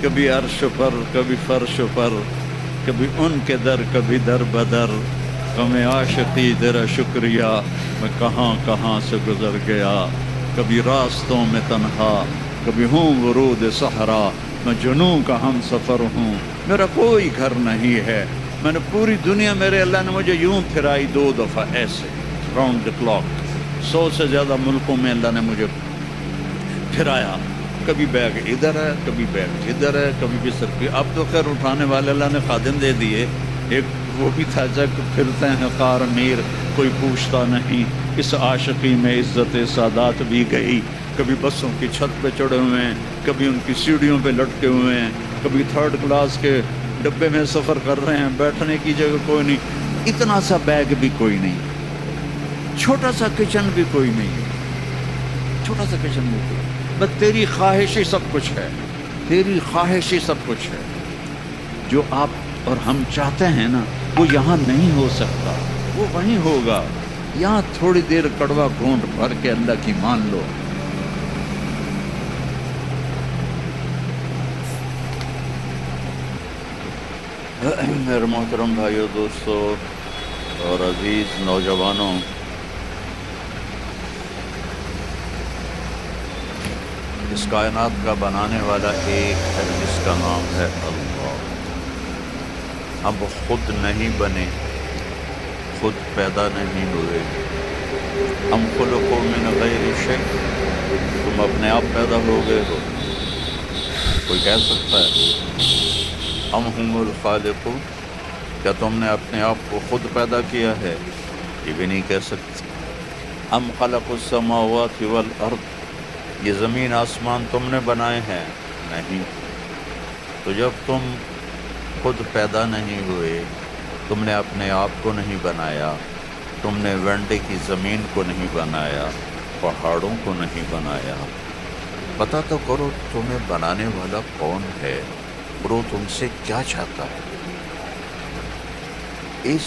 کبھی عرش پر کبھی فرش پر، کبھی ان کے در کبھی در بدر، غم عاشقی تیرا شکریہ میں کہاں کہاں سے گزر گیا، کبھی راستوں میں تنہا کبھی ہوں ورود صحرا، میں جنوں کا ہم سفر ہوں میرا کوئی گھر نہیں ہے، میں نے پوری دنیا، میرے اللہ نے مجھے یوں پھرائی 2 دفعہ ایسے راؤنڈ دا کلاک، 100 سے زیادہ ملکوں میں اللہ نے مجھے پھرایا، کبھی بیگ ادھر ہے کبھی بیگ ادھر ہے، کبھی بستر پہ، اب تو خیر اٹھانے والے اللہ نے خادم دے دیے، ایک وہ بھی تھا جب پھرتے ہیں قار میر کوئی پوچھتا نہیں، اس عاشقی میں عزت سادات بھی گئی، کبھی بسوں کی چھت پہ چڑھے ہوئے ہیں، کبھی ان کی سیڑھیوں پہ لٹکے ہوئے ہیں، کبھی 3rd کلاس کے ڈبے میں سفر کر رہے ہیں، بیٹھنے کی جگہ کوئی نہیں، اتنا سا بیگ بھی کوئی نہیں، چھوٹا سا کچن بھی کوئی نہیں، چھوٹا سا کچن بھی کوئی، بس تیری خواہش ہی سب کچھ ہے، تیری خواہش ہی سب کچھ ہے، جو آپ اور ہم چاہتے ہیں نا وہ یہاں نہیں ہو سکتا، وہ وہیں ہوگا، یہاں تھوڑی دیر کڑوا گھونٹ بھر کے اللہ کی مان لو۔ میرے محترم بھائیو، دوستو اور عزیز نوجوانوں، اس کائنات کا بنانے والا ایک ہے جس کا نام ہے اللہ۔ ہم خود نہیں بنے، خود پیدا نہیں ہوئے، ہم خلقوا من غیر شیء، تم اپنے آپ پیدا ہو گئے ہو؟ کوئی کہہ سکتا ہے ام هم الخالقون، کیا تم نے اپنے آپ کو خود پیدا کیا ہے؟ یہ بھی نہیں کہہ سکتے۔ ام خلقوا السماوات والارض، یہ زمین آسمان تم نے بنائے ہیں؟ نہیں۔ تو جب تم خود پیدا نہیں ہوئے، تم نے اپنے آپ کو نہیں بنایا، تم نے ونڈے کی زمین کو نہیں بنایا، پہاڑوں کو نہیں بنایا، پتہ تو کرو تمہیں بنانے والا کون ہے اور وہ تم سے کیا چاہتا ہے۔ اس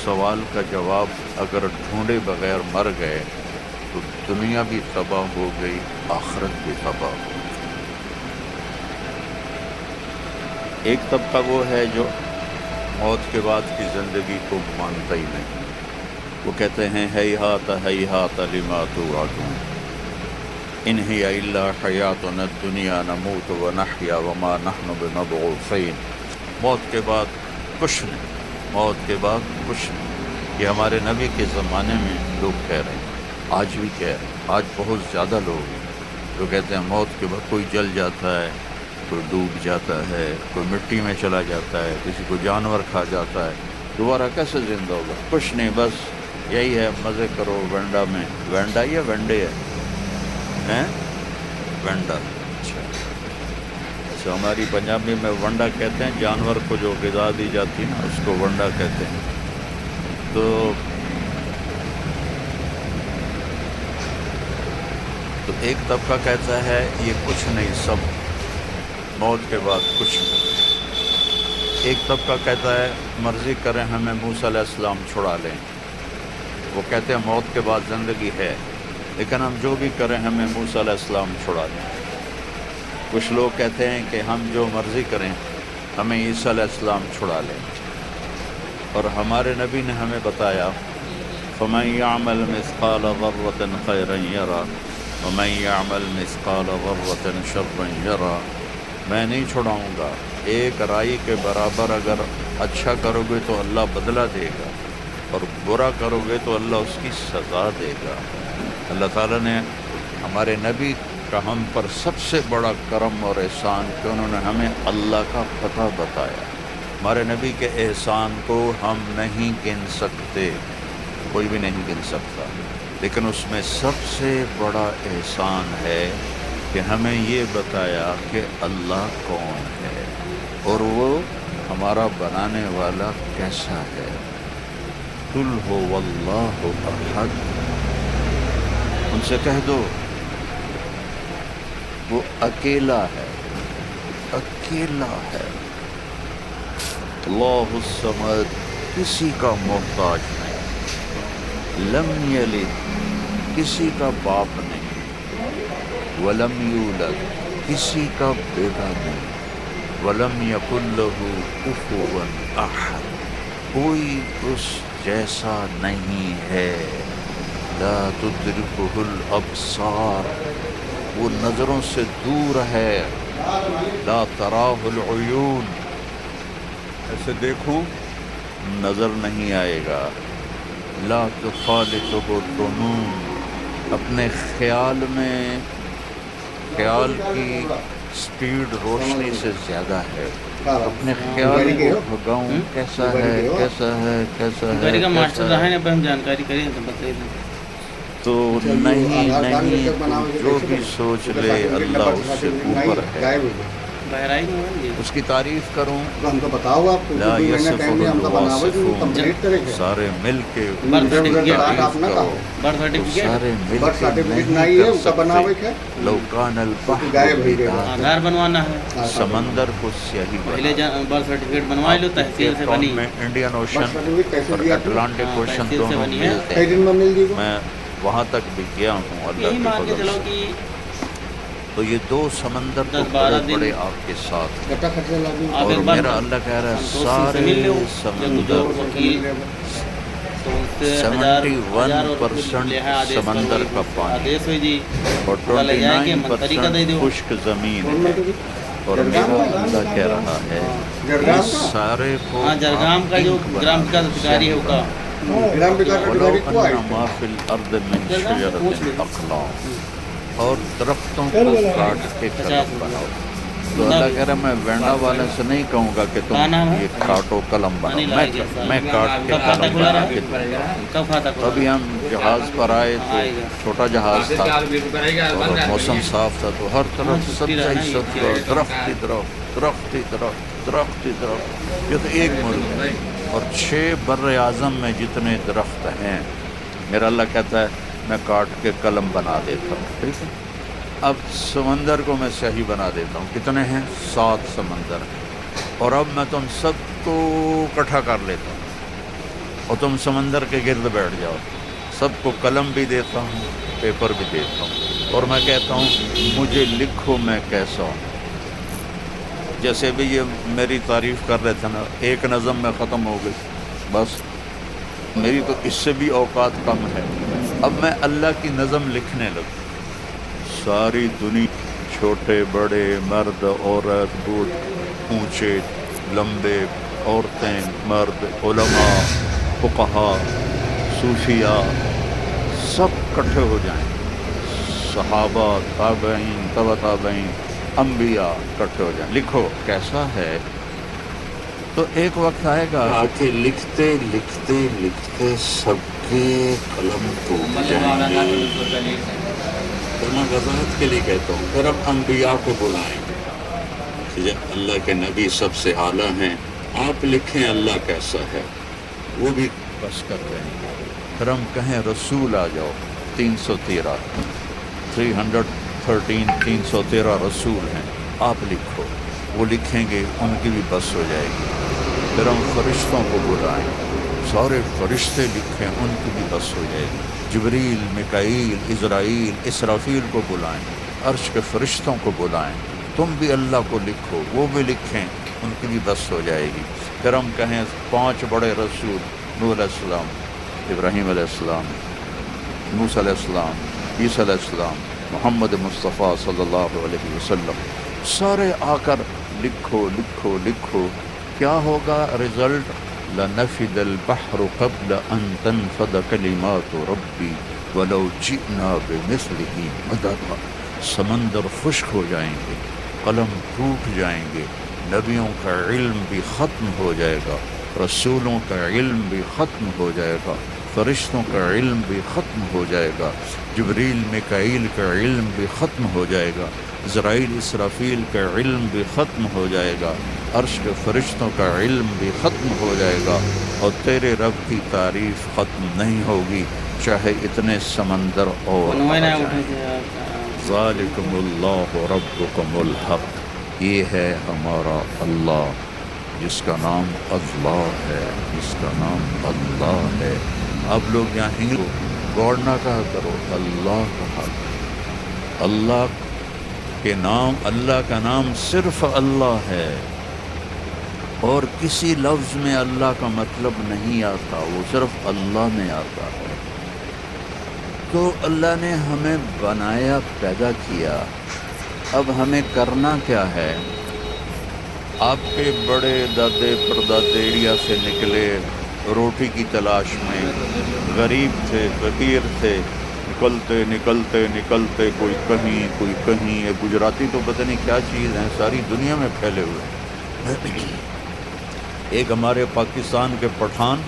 سوال کا جواب اگر ڈھونڈے بغیر مر گئے تو دنیا بھی تباہ ہو گئی، آخرت بھی تباہ ہو گئی۔ ایک طبقہ وہ ہے جو موت کے بعد کی زندگی کو مانتا ہی نہیں، وہ کہتے ہیں ہیہات ہیہات لما توعدون، ان ہی الا حیاتنا الدنیا نموت ونحیا وما نحن بمبعوثین، موت کے بعد کچھ نہیں، موت کے بعد کچھ نہیں۔ یہ ہمارے نبی کے زمانے میں لوگ کہہ رہے ہیں، آج بھی کہہ رہے ہیں، آج بہت زیادہ لوگ ہیں جو کہتے ہیں موت کے بعد کوئی جل جاتا ہے، کوئی ڈوب جاتا ہے، کوئی مٹی میں چلا جاتا ہے، کسی کو جانور کھا جاتا ہے، دوبارہ کیسے زندہ ہوگا؟ کچھ نہیں، بس یہی ہے، مزے کرو ونڈا میں۔ ونڈا یا ونڈے ہے؟ ونڈا، اچھا ہماری پنجابی میں ونڈا کہتے ہیں، جانور کو جو غذا دی جاتی ہے نا اس کو ونڈا کہتے ہیں۔ تو ایک طبقہ کہتا ہے یہ کچھ نہیں، سب موت کے بعد کچھ نہیں۔ ایک طبقہ کہتا ہے مرضی کریں ہمیں موسیٰ علیہ السلام چھڑا لیں، وہ کہتے ہیں موت کے بعد زندگی ہے لیکن ہم جو بھی کریں ہمیں موسیٰ علیہ السلام چھڑا لیں۔ کچھ لوگ کہتے ہیں کہ ہم جو مرضی کریں ہمیں عیسیٰ علیہ السلام چھڑا لیں، اور ہمارے نبی نے ہمیں بتایا فَمَن يَعْمَلْ مِثْقَالَ ذَرَّةٍ خَيْرًا يَرَهُ وَمَن يَعْمَلْ مِثْقَالَ ذَرَّةٍ شَرًّا يَرَهُ، میں نہیں چھڑاؤں گا، ایک رائی کے برابر اگر اچھا کرو گے تو اللہ بدلہ دے گا، اور برا کرو گے تو اللہ اس کی سزا دے گا۔ اللہ تعالیٰ نے ہمارے نبی کا ہم پر سب سے بڑا کرم اور احسان کہ انہوں نے ہمیں اللہ کا پتہ بتایا۔ ہمارے نبی کے احسان کو ہم نہیں گن سکتے، کوئی بھی نہیں گن سکتا، لیکن اس میں سب سے بڑا احسان ہے کہ ہمیں یہ بتایا کہ اللہ کون ہے اور وہ ہمارا بنانے والا کیسا ہے۔ قُلْ هُوَ اللَّهُ أَحَدٌ، ان سے کہہ دو وہ اکیلا ہے، اکیلا ہے، اللہ الصمد، کسی کا محتاج نہیں، لم یلد، کسی کا باپ نہیں، ولم یولد، کسی کا بیٹا نہیں. ولم یکن لہ کفوا احد، کوئی اس جیسا نہیں ہے. لا تدرکہ الابصار، وہ نظروں سے دور ہے. لا تراہ العیون، ایسے دیکھوں نظر نہیں آئے گا. لا تخالطہ الظنون، اپنے خیال میں، خیال کی سپیڈ روشنی سے زیادہ ہے. اپنے خیال کو بھگاؤں کیسا ہے کیسا ہے کیسا ہے گاڑی کا ماسٹر کیسا رہا ہے. ہے نا، ہم جانکاری کریں تو بتائیے. تو نہیں نہیں، تو جو بھی سوچ لے اللہ اس سے اوپر ہے. بہرائی میں ہوگا یہ. اس کی تعریف کروں، ہم کو بتاؤ آپ کو لا یصفہ الواصفون، کمپلیٹ کریں گے. سارے مل کے برتھ سرٹیفکیٹ تعریف کرو برتھ تو سرٹیفکیٹ سارے مل برتھ کے سرٹیفکیٹ نہیں نہیں ہے، کر اس کا بناوٹ سکتے. ہے. لو کان البحر غائب ہی گئے. مدادا، آدھار بنوانا ہے، سمندر کو سیاہی پہلے بنا. برتھ سرٹیفکیٹ بنوا لو، تحصیل سے بنی. میں انڈین برتھ اوشن سرٹیفکیٹ کیسے اور دیا تھا؟ اٹلانٹک اوشن تحصیل سے دونوں بنی ہے. ملتے کئی ہیں. دن میں مل جی گا. میں وہاں تک بھی گیا ہوں یہی اللہ مان کے کے فضل چلو سے. کہ تو یہ دو سمندر تو 10-12 بڑے دن بڑے آپ کے ساتھ ہیں. گٹا خرچہ لگی. آپ اور ایک بار میرا اللہ کہہ رہا ہے سنتوش سارے سے مل لو، سمندر جو وکیل تو ان سے 71% سمندر کا پانی آدیش ہوئی جی اور لے جائے کہ منتری کا دے 29% دو. خشک زمین ہے. اور میرا اللہ کہہ رہا ہے جرگام اس کا سارے کو ہاں جرگام کا جو گرام وکاس ادھیکاری ہے وہ کا گرام وکاس ولو ادھیکاری کو آئے ان ما فی الارض من جرگام سے پوچھ شجرۃ لیں. اقلام، اور درختوں کو کاٹ کے قلم بناؤ. تو اللہ کہہ رہا ہے میں وینڈا والے سے نہیں کہوں گا کہ کیا نام تم ہے؟ یہ کاٹو قلم نہیں بناؤ. لائے گا. میں کاٹ کے کب کھاتا قلم کھلا بنا رہا کے دوں گا. کب کھاتا کھلا ابھی ہم جہاز پر آئے تو آئے گا. چھوٹا جہاز تھا اور موسم صاف تھا تو ہر طرف سبزہ ہی سبزہ، درخت ہی درخت، درخت ہی درخت، درخت ہی درخت. یہ تو ایک ملک ہے اور 6 بر اعظم میں جتنے درخت ہیں میرا اللہ کہتا ہے میں کاٹ کے قلم بنا دیتا ہوں. ٹھیک ہے. اب سمندر کو میں سیاہی بنا دیتا ہوں. کتنے ہیں؟ 7 سمندر ہیں. اور اب میں تم سب کو اکٹھا کر لیتا ہوں اور تم سمندر کے گرد بیٹھ جاؤ. سب کو قلم بھی دیتا ہوں، پیپر بھی دیتا ہوں، اور میں کہتا ہوں مجھے لکھو میں کیسا ہوں. جیسے بھی یہ میری تعریف کر رہے تھے نا، ایک نظم میں ختم ہو گئی. بس میری تو اس سے بھی اوقات کم ہے. اب میں اللہ کی نظم لکھنے لگا. ساری دنیا، چھوٹے بڑے، مرد عورت، بوڑھ اونچے لمبے، عورتیں مرد، علماء فقہاء صوفیاء، سب کٹھے ہو جائیں. صحابہ، تابعین، تبع تابعین، انبیاء کٹھے ہو جائیں. لکھو کیسا ہے. تو ایک وقت آئے گا کہ لکھتے لکھتے لکھتے سب کے قلم ٹوٹ جائیں گے. تو میں وضاحت کے لیے کہتا ہوں پھر اب انبیاء کو بلائیں کہ اللہ کے نبی سب سے اعلیٰ ہیں، آپ لکھیں اللہ کیسا ہے. وہ بھی بس کر رہے ہیں. پھر ہم کہیں رسول آ جاؤ. 313 313 رسول ہیں، آپ لکھو. وہ لکھیں گے، ان کی بھی بس ہو جائے گی. پھر ہم فرشتوں کو بلائیں، سارے فرشتے لکھیں، ان کی بھی بس ہو جائے گی. جبریل، میکائیل، عزرائیل، اسرافیل کو بلائیں، عرش کے فرشتوں کو بلائیں، تم بھی اللہ کو لکھو، وہ بھی لکھیں، ان کی بھی بس ہو جائے گی. پھر ہم کہیں 5 بڑے رسول، نوح علیہ السلام، ابراہیم علیہ السلام، موسیٰ علیہ السلام، عیسیٰ علیہ السلام، محمد مصطفیٰ صلی اللہ علیہ وسلم، سارے آ کر لکھو لکھو لکھو. کیا ہوگا رزلٹ؟ لنفد البحر قبل ان تنفد کلمات ربی ولو جئنا بمثله مددا. سمندر خشک ہو جائیں گے، قلم ٹوٹ جائیں گے، نبیوں کا علم بھی ختم ہو جائے گا، رسولوں کا علم بھی ختم ہو جائے گا، فرشتوں کا علم بھی ختم ہو جائے گا، جبریل میکائیل کا علم بھی ختم ہو جائے گا، عزرائیل اسرافیل کا علم بھی ختم ہو جائے گا، عرش کے فرشتوں کا علم بھی ختم ہو جائے گا، اور تیرے رب کی تعریف ختم نہیں ہوگی چاہے اتنے سمندر اور آ جائیں. ذالکم اللہ ربکم الحق، یہ ہے ہمارا اللہ جس کا نام اللہ ہے، جس کا نام اللہ ہے. اب لوگ یہاں انگلش گاڈ نہ کہا کرو، اللہ کہا کرو. اللہ کہ نام اللہ کا نام صرف اللہ ہے اور کسی لفظ میں اللہ کا مطلب نہیں آتا، وہ صرف اللہ میں آتا ہے۔ تو اللہ نے ہمیں بنایا، پیدا کیا، اب ہمیں کرنا کیا ہے؟ آپ کے بڑے دادے پردادے انڈیا سے نکلے روٹی کی تلاش میں، غریب تھے، فقیر تھے، نکلتے نکلتے نکلتے کوئی کہیں، یہ گجراتی تو پتہ نہیں کیا چیز ہیں، ساری دنیا میں پھیلے ہوئے، ایک ہمارے پاکستان کے پٹھان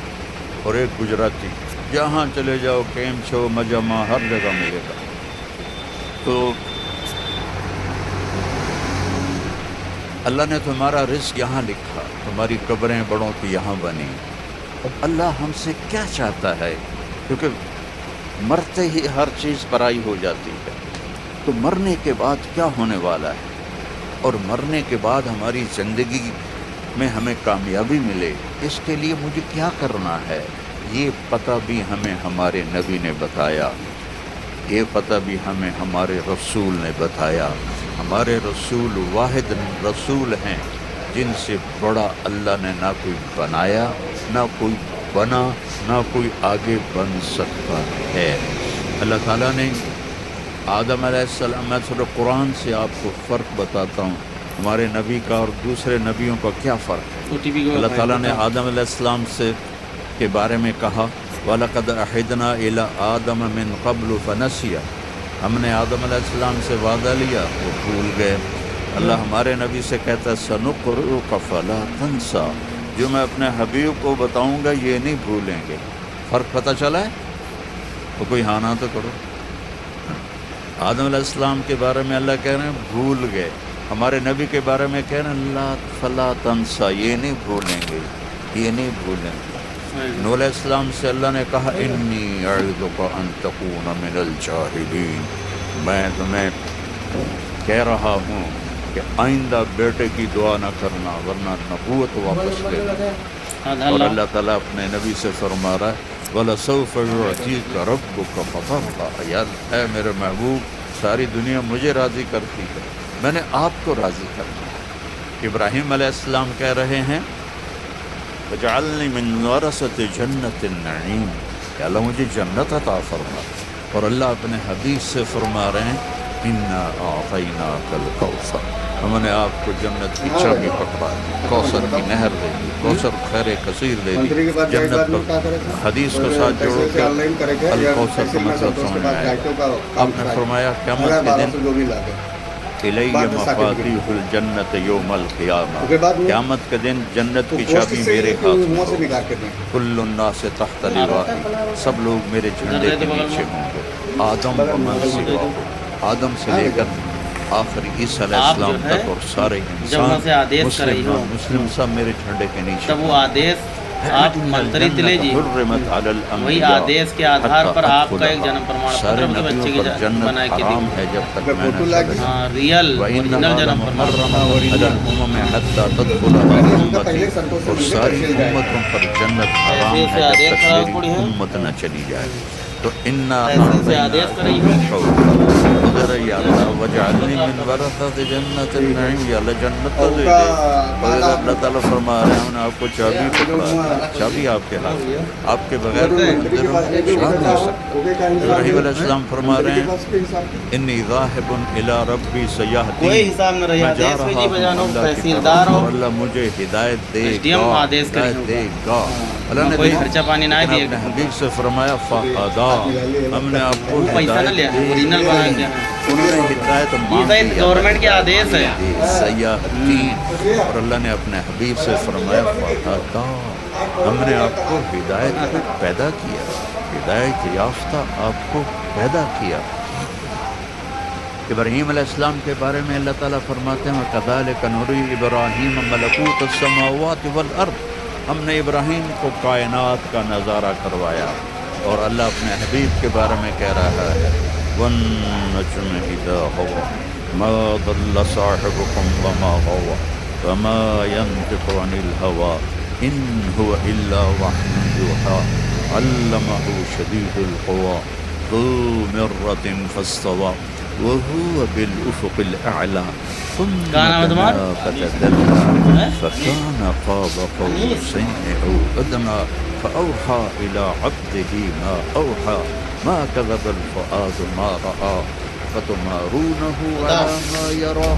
اور ایک گجراتی، جہاں چلے جاؤ کیم چھو مجمع ہر جگہ ملے گا۔ تو اللہ نے تمہارا رزق یہاں لکھا، تمہاری قبریں بڑوں کی یہاں بنی۔ اللہ ہم سے کیا چاہتا ہے؟ کیونکہ مرتے ہی ہر چیز پرائی ہو جاتی ہے، تو مرنے کے بعد کیا ہونے والا ہے، اور مرنے کے بعد ہماری زندگی میں ہمیں کامیابی ملے، اس کے لیے مجھے کیا کرنا ہے، یہ پتہ بھی ہمیں ہمارے نبی نے بتایا، یہ پتہ بھی ہمیں ہمارے رسول نے بتایا۔ ہمارے رسول واحد رسول ہیں جن سے بڑا اللہ نے نہ کوئی بنایا، نہ کوئی بنا، نہ کوئی آگے بن سکتا ہے۔ اللہ تعالیٰ نے آدم علیہ السلام، میں تھوڑا قرآن سے آپ کو فرق بتاتا ہوں، ہمارے نبی کا اور دوسرے نبیوں کا کیا فرق ہے۔ اللہ تعالیٰ نے آدم علیہ السلام سے کے بارے میں کہا وَلَقَدْ أَحِدْنَا إِلَىٰ آدَمَ مِن قَبْلُ فَنَسِيَ، ہم نے آدم علیہ السلام سے وعدہ لیا، وہ بھول گئے۔ اللہ ہمارے نبی سے کہتا ہے سَنُقْرِئُكَ فَلَا تَنسَىٰ، جو میں اپنے حبیب کو بتاؤں گا یہ نہیں بھولیں گے۔ فرق پتہ چلا ہے؟ تو کوئی ہاں نہ تو کرو۔ آدم علیہ السلام کے بارے میں اللہ کہہ رہے ہیں بھول گئے، ہمارے نبی کے بارے میں کہہ رہے ہیں اللہ فلا تنسا، یہ نہیں بھولیں گے، یہ نہیں بھولیں گے۔ نوح علیہ السلام سے اللہ نے کہا انی اعظک ان تکون من الجاہلین، میں تمہیں کہہ رہا ہوں کہ آئندہ بیٹے کی دعا نہ کرنا ورنہ نبوت واپس لے لینا۔ اور اللہ تعالیٰ اپنے نبی سے فرما رہا ہے وَلَسَوْفَ يُعْطِيكَ رَبُّكَ فَتَرْضَىٰ، یار اے میرے محبوب، ساری دنیا مجھے راضی کرتی ہے، میں نے آپ کو راضی کرنا ہے۔ ابراہیم علیہ السلام کہہ رہے ہیں وَجَعَلْنِي مِن وَرَثَةِ جَنَّةِ النَّعِيمِ، کہ اللہ مجھے جنت عطا فرما۔ اور اللہ اپنے حبیب سے فرما رہے ہیں اِنَّا أَعْطَيْنَاكَ الْكَوْثَرَ، ہم نے آپ کو جنت کی چابی پکڑا دی، کوثر کی نہر دے دی، کوثر خیر کثیر دے دی، جنت پر حدیث کو ساتھ جوڑو کہ الکوثر کا مطلب سمجھ میں آئے گا۔ آپ نے فرمایا قیامت کے دن الی مفاتیح الجنت یوم القیامہ، قیامت کے دن جنت کی چابی میرے ہاتھ میں ہوگی، کل الناس تحت لوائی، سب لوگ میرے جھنڈے کے نیچے ہوں گے، آدم و من سوا، آدم سے لے کر آخری عیسیٰ علیہ السلام تک، اور سارے انسان مسلم سب میرے جھنڈے کے نیچے۔ تب وہ آدیش آپ منتری تلے جی، وہی آدیش کے آدھار پر آپ کا ایک جنم پرمان پتر کے بچے کی جنم بنائے کے حرام ہے جب تک میں نے ریئل اوریجنل جنم پرمان اور ساری امتوں پر جنت حرام ہے جب تک میری امت نہ چلی جائے۔ تو یا اللہ وجعلنی من ورثۃ جنت النعیم، یا اللہ جنت تو دے دے۔ اور اللہ تعالیٰ فرما رہے ہیں ہم نے آپ کو چابی پکڑا، چابی آپ کے ہاتھ، آپ کے بغیر کوئی اندر شاد نہیں سکتا۔ ابراہیم علیہ السلام فرما رہے ہیں انی ذاہب الی ربی سیہدین، کوئی حساب نہ رہا میں جا رہا ہوں تحصیلدار ہوں، اللہ مجھے ہدایت دے گا، ہدایت دے گا۔ اللہ نے خرچہ پانی نہ دیے، اپنے حبیب سے فرمایا فہدا، ہم نے آپ کو پیسہ نہ لیا، اوریجنل بنا کے انہوں نے ہدایت مانگی، گورنمنٹ کے آدیش ہے سیاحتین، اور اللہ نے اپنے حبیب سے فرمایا فہدا، ہم نے آپ کو ہدایت پیدا کیا، ہدایت یافتہ آپ کو پیدا کیا۔ ابراہیم علیہ السلام کے بارے میں اللہ تعالیٰ فرماتے ہیں وَكَذَلِكَ نُرِي إِبْرَاهِيمَ مَلَكُوتَ السَّمَاوَاتِ وَالْأَرْضِ، ہم نے ابراہیم کو کائنات کا نظارہ کروایا۔ اور اللہ اپنے حبیب کے بارے میں کہہ رہا ہے وَالنَّجْمِ إِذَا هَوَىٰ مَا ضَلَّ صَاحِبُكُمْ وَمَا غَوَىٰ وَمَا يَنطِقُ عَنِ الْهَوَىٰ إِنْ هُوَ إِلَّا وَحْيٌ يُوحَىٰ عَلَّمَهُ شَدِيدُ الْقُوَىٰ ذُو مِرَّةٍ فَاسْتَوَىٰ وهو بالأفق الأعلى ثم كان مدمر؟ دنا فتدلى فكان قاب قوسين أو أدنى فأوحى إلى عبده ما أوحى ما كذب الفؤاد ما رأى فتمارونه على ما يرى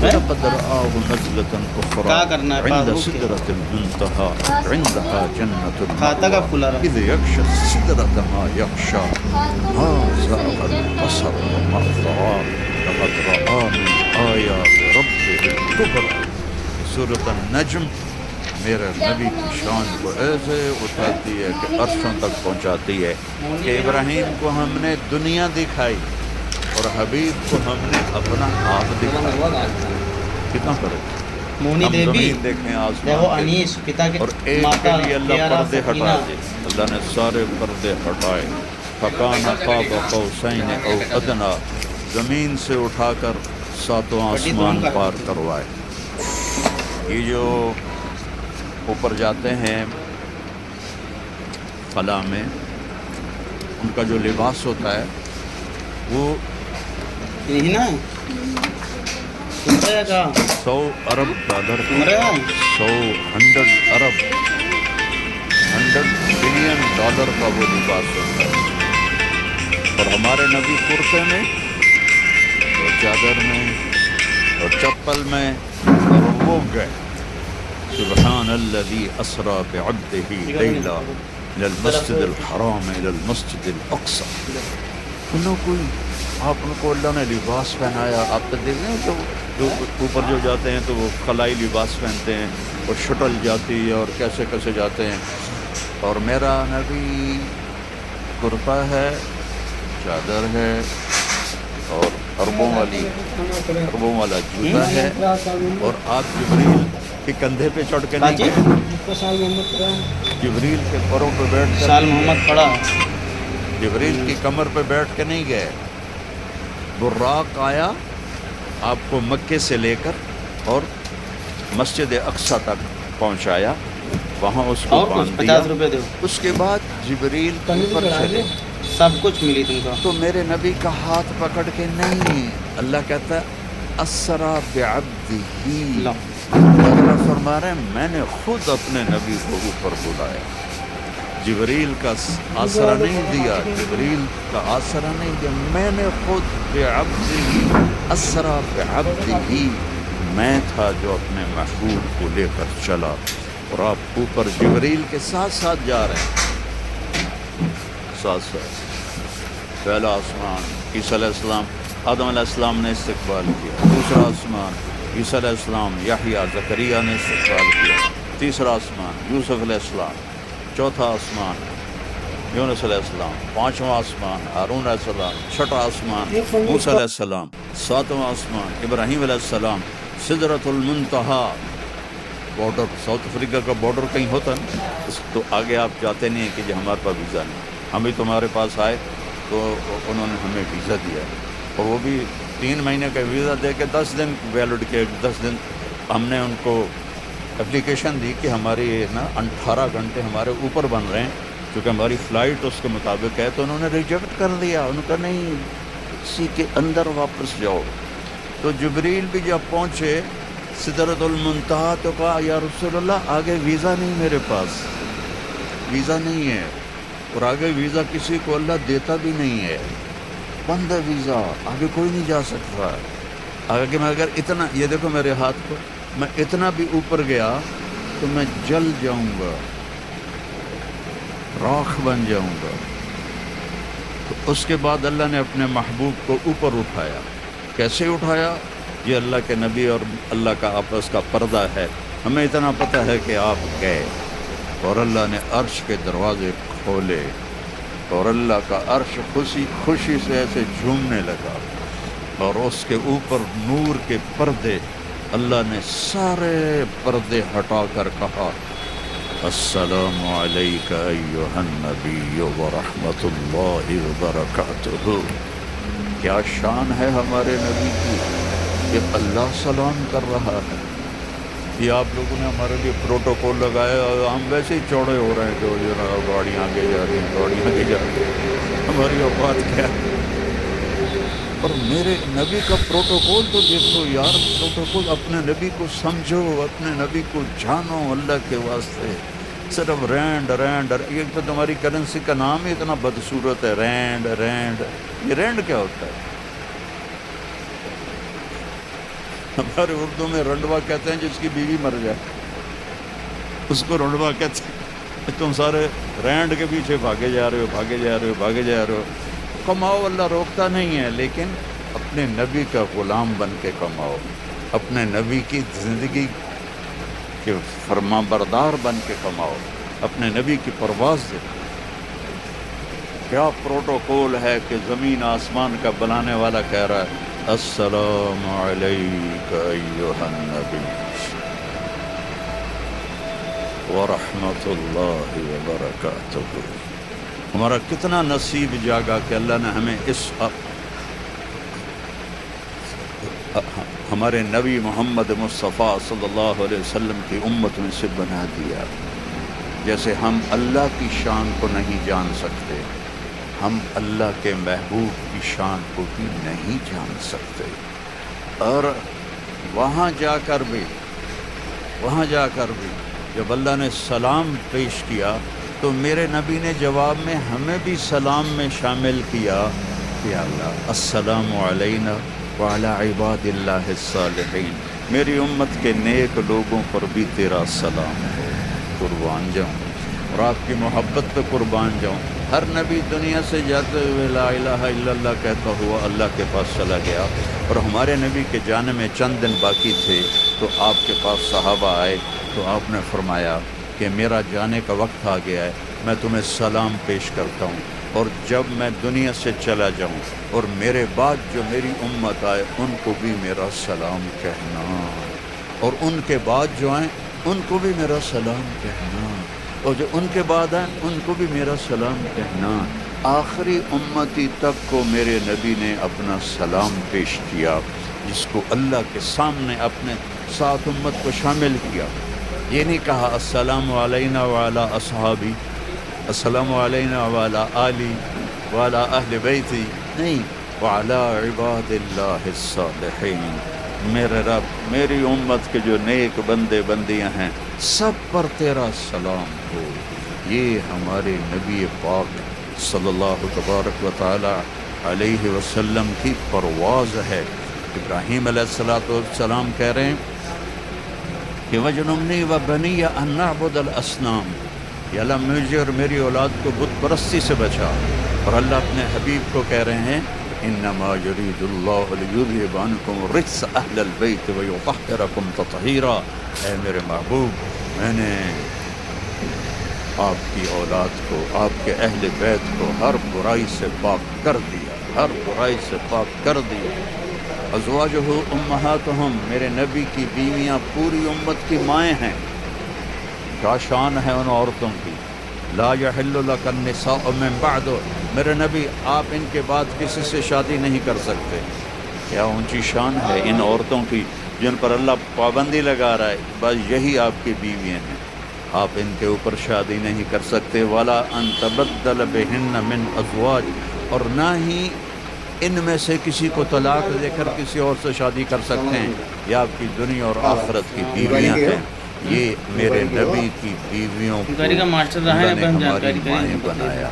ولقد رآه نزلة أخرى کیا کرنا ہے عند پاس سدرة المنتهى عندها جنة کھاتا کب کھلا المأوى رہا إذ يغشى السدرة ما يغشى ما زاغ البصر وما طغى لقد رأى من آيات ربه الكبرى سورة النجم میرے نبی کی شان کو ایسے اٹھاتی ہے کہ عرشوں تک پہنچاتی ہے کہ ابراہیم کو ہم نے دنیا دکھائی اور حبیب کو ہم نے اپنا آپ دکھایا. کتنا فرق. مونی ہم دیوی زمین دیکھیں دیکھو آسمان انیس دیکھیں پتا کے اور ایک کے ماتا لیے اللہ پیارا پردے ہٹا سکینہ دے. اللہ نے سارے پردے ہٹائے. فکان قاب قوسین او ادنا زمین سے اٹھا کر ساتواں آسمان پار کروائے. یہ جو اوپر جاتے ہیں خلا میں ان کا جو لباس ہوتا ہے وہ یہی نا سن رہے کا 100 ارب ڈالر سن رہے ہیں 100 ارب 100 بلین ڈالر کا وہ لباس ہوتا ہے. اور ہمارے نبی کرتے میں اور چادر میں اور چپل میں اور وہ گئے. سبحان الذي اسرى بعبده ليلا الى المسجد الحرام الى المسجد الاقصى. انہوں کوئی آپ ان کو اللہ نے لباس پہنایا. آپ تو دیکھ رہے ہیں جو اوپر جو جاتے ہیں تو وہ خلائی لباس پہنتے ہیں اور شٹل جاتی ہے اور کیسے کیسے جاتے ہیں. اور میرا نبی کرتا ہے چادر ہے اور اربوں والا جوتا ہے. اور آپ جبریل کے کندھے پہ چڑھ کے نہیں گئے. جبریل کے پروں پہ بیٹھ کر سال محمد پڑھا جبریل کی کمر پہ بیٹھ کے نہیں گئے. براق آیا آپ کو مکے سے لے کر اور مسجد اقصی تک پہنچایا. وہاں اس کو اور کچھ باندھ دیا. 50 روپے دو اس کے بعد جبریل اوپر چلے سب کچھ ملی تم کو. تو میرے نبی کا ہاتھ پکڑ کے نہیں. اللہ کہتا ہے اسرا بعبدہ. اللہ فرما رہے ہیں میں نے خود اپنے نبی کو اوپر بلایا. جبریل کا آسرا نہیں دیا. جبریل کا آسرا نہیں دیا. میں نے خود بعبدہ اسرا بعبدہ میں تھا جو اپنے محبوب کو لے کر چلا. اور آپ اوپر جبریل کے ساتھ ساتھ جا رہے ہیں. ساتھ ساتھ پہلا آسمان عیسیٰ علیہ السلام آدم علیہ السلام نے استقبال کیا. دوسرا آسمان عیسیٰ علیہ السلام یحییٰ زکریا نے استقبال کیا. تیسرا آسمان یوسف علیہ السلام. چوتھا آسمان یونس علیہ السلام. پانچواں آسمان ہارون علیہ السلام. چھٹا آسمان موسیٰ علیہ السلام. ساتواں آسمان ابراہیم علیہ السلام. سدرۃ المنتہا بارڈر ساؤتھ افریقہ کا بارڈر کہیں ہوتا نا تو آگے آپ جاتے نہیں ہیں کہ جی ہمارے پاس ویزا نہیں. ہم بھی تمہارے پاس آئے تو انہوں نے ہمیں ویزا دیا اور وہ بھی 3 مہینے کا ویزا دے کے 10 دن ویلڈ کے 10 دن ہم نے ان کو اپلیکیشن دی کہ ہماری نا 18 گھنٹے ہمارے اوپر بن رہے ہیں کیونکہ ہماری فلائٹ اس کے مطابق ہے. تو انہوں نے ریجیکٹ کر دیا. انہوں نے کہا نہیں اسی کے اندر واپس جاؤ. تو جبریل بھی جب پہنچے سدرۃ المنتہا تو کہا یا رسول اللہ آگے ویزا نہیں میرے پاس. ویزا نہیں ہے اور آگے ویزا کسی کو اللہ دیتا بھی نہیں ہے. بند ہے ویزا. آگے کوئی نہیں جا سکتا. آگے میں اگر اتنا یہ دیکھو میرے ہاتھ کو میں اتنا بھی اوپر گیا تو میں جل جاؤں گا راکھ بن جاؤں گا. تو اس کے بعد اللہ نے اپنے محبوب کو اوپر اٹھایا. کیسے اٹھایا؟ یہ اللہ کے نبی اور اللہ کا آپس کا پردہ ہے. ہمیں اتنا پتہ ہے کہ آپ گئے اور اللہ نے عرش کے دروازے کھولے اور اللہ کا عرش خوشی سے ایسے جھومنے لگا اور اس کے اوپر نور کے پردے اللہ نے سارے پردے ہٹا کر کہا السلام علیک ایھا النبی ورحمۃ اللہ وبرکاتہ. کیا شان ہے ہمارے نبی کی کہ اللہ سلام کر رہا ہے. یہ آپ لوگوں نے ہمارے لیے پروٹوکول لگایا اور ہم ویسے ہی چوڑے ہو رہے ہیں کہ جو نا گاڑیاں آگے جا رہی ہیں گاڑیاں آگے جا رہی ہیں. ہماری اوقات کیا اور میرے نبی کا پروٹوکول تو دیکھو یار، پروٹوکول، اپنے نبی کو سمجھو، اپنے نبی کو جانو اللہ کے واسطے۔ صرف رینڈ رینڈ، یہ تو تمہاری کرنسی کا نام ہی اتنا بدصورت ہے، رینڈ رینڈ۔ یہ رینڈ کیا ہوتا ہے؟ ہمارے اردو میں رنڈوا کہتے ہیں جس کی بیوی مر جائے، اس کو رنڈوا کہتے ہیں۔ تم سارے رینڈ کے پیچھے بھاگے جا رہے ہو، بھاگے جا رہے ہو، بھاگے جا رہے ہو۔ کماؤ، اللہ روکتا نہیں ہے، لیکن اپنے نبی کا غلام بن کے کماؤ، اپنے نبی کی زندگی کے فرما بردار بن کے کماؤ، اپنے نبی کی پرواز دے۔ کیا پروٹوکول ہے کہ زمین آسمان کا بنانے والا کہہ رہا ہے السلام علیک ایھا النبی ورحمۃ اللہ وبرکاتہ۔ ہمارا کتنا نصیب جاگا کہ اللہ نے ہمیں اس ہمارے نبی محمد مصطفیٰ صلی اللہ علیہ وسلم کی امت میں سے بنا دیا۔ جیسے ہم اللہ کی شان کو نہیں جان سکتے، ہم اللہ کے محبوب کی شان کو بھی نہیں جان سکتے۔ اور وہاں جا کر بھی جب اللہ نے سلام پیش کیا تو میرے نبی نے جواب میں ہمیں بھی سلام میں شامل کیا کہ اللہ السلام علینا وعلی عباد اللہ الصالحین، میری امت کے نیک لوگوں پر بھی تیرا سلام ہو۔ قربان جاؤں اور آپ کی محبت پہ قربان جاؤں۔ ہر نبی دنیا سے جاتے ہوئے لا الہ الا اللہ کہتا ہوا اللہ کے پاس چلا گیا، اور ہمارے نبی کے جانے میں چند دن باقی تھے تو آپ کے پاس صحابہ آئے تو آپ نے فرمایا کہ میرا جانے کا وقت آ گیا ہے، میں تمہیں سلام پیش کرتا ہوں، اور جب میں دنیا سے چلا جاؤں اور میرے بعد جو میری امت آئے ان کو بھی میرا سلام کہنا، اور ان کے بعد جو آئیں ان کو بھی میرا سلام کہنا، اور جو ان کے بعد آئیں ان کو بھی میرا سلام کہنا۔ آخری امتی تک کو میرے نبی نے اپنا سلام پیش کیا، جس کو اللہ کے سامنے اپنے ساتھ امت کو شامل کیا۔ یہ نہیں کہا السلام علینا وعلی اصحابی، السلام علینا وعلی آلی وعلی اہل بیتی، نہیں، وعلی عباد اللہ الصالحین، میرے رب میری امت کے جو نیک بندے بندیاں ہیں سب پر تیرا سلام ہو۔ یہ ہمارے نبی پاک صلی اللہ تبارک و تعالی علیہ وسلم کی پرواز ہے۔ ابراہیم علیہ السلام کہہ رہے ہیں کہ وَجْنُبْنِي وَبَنِيَّ أَن نَعْبُدَ الْأَصْنَامَ، یا اللہ مجھے اور میری اولاد کو بت پرستی سے بچا۔ اور اللہ اپنے حبیب کو کہہ رہے ہیں انما یرید اللہ لیذھب عنکم الرجس اہل البیت ویطہرکم تطہیرا، اے میرے محبوب میں نے آپ کی اولاد کو، آپ کے اہل بیت کو ہر برائی سے پاک کر دیا، ہر برائی سے پاک کر دیا۔ ازواجہ امہاتہم، میرے نبی کی بیویاں پوری امت کی مائیں ہیں۔ کیا شان ہے ان عورتوں کی، لا یحل لک النساء من بعد، میرے نبی آپ ان کے بعد کسی سے شادی نہیں کر سکتے۔ کیا اونچی شان ہے ان عورتوں کی جن پر اللہ پابندی لگا رہا ہے، بس یہی آپ کی بیویاں ہیں، آپ ان کے اوپر شادی نہیں کر سکتے۔ ولا ان تبدل بہن من ازواج، اور نہ ہی ان میں سے کسی کو طلاق دے کر کسی اور سے شادی کر سکتے ہیں، یہ آپ کی دنیا اور آخرت کی بیویاں ہیں۔ یہ میرے نبی کی بیویوں کو اللہ نے ہماری مائیں بنایا،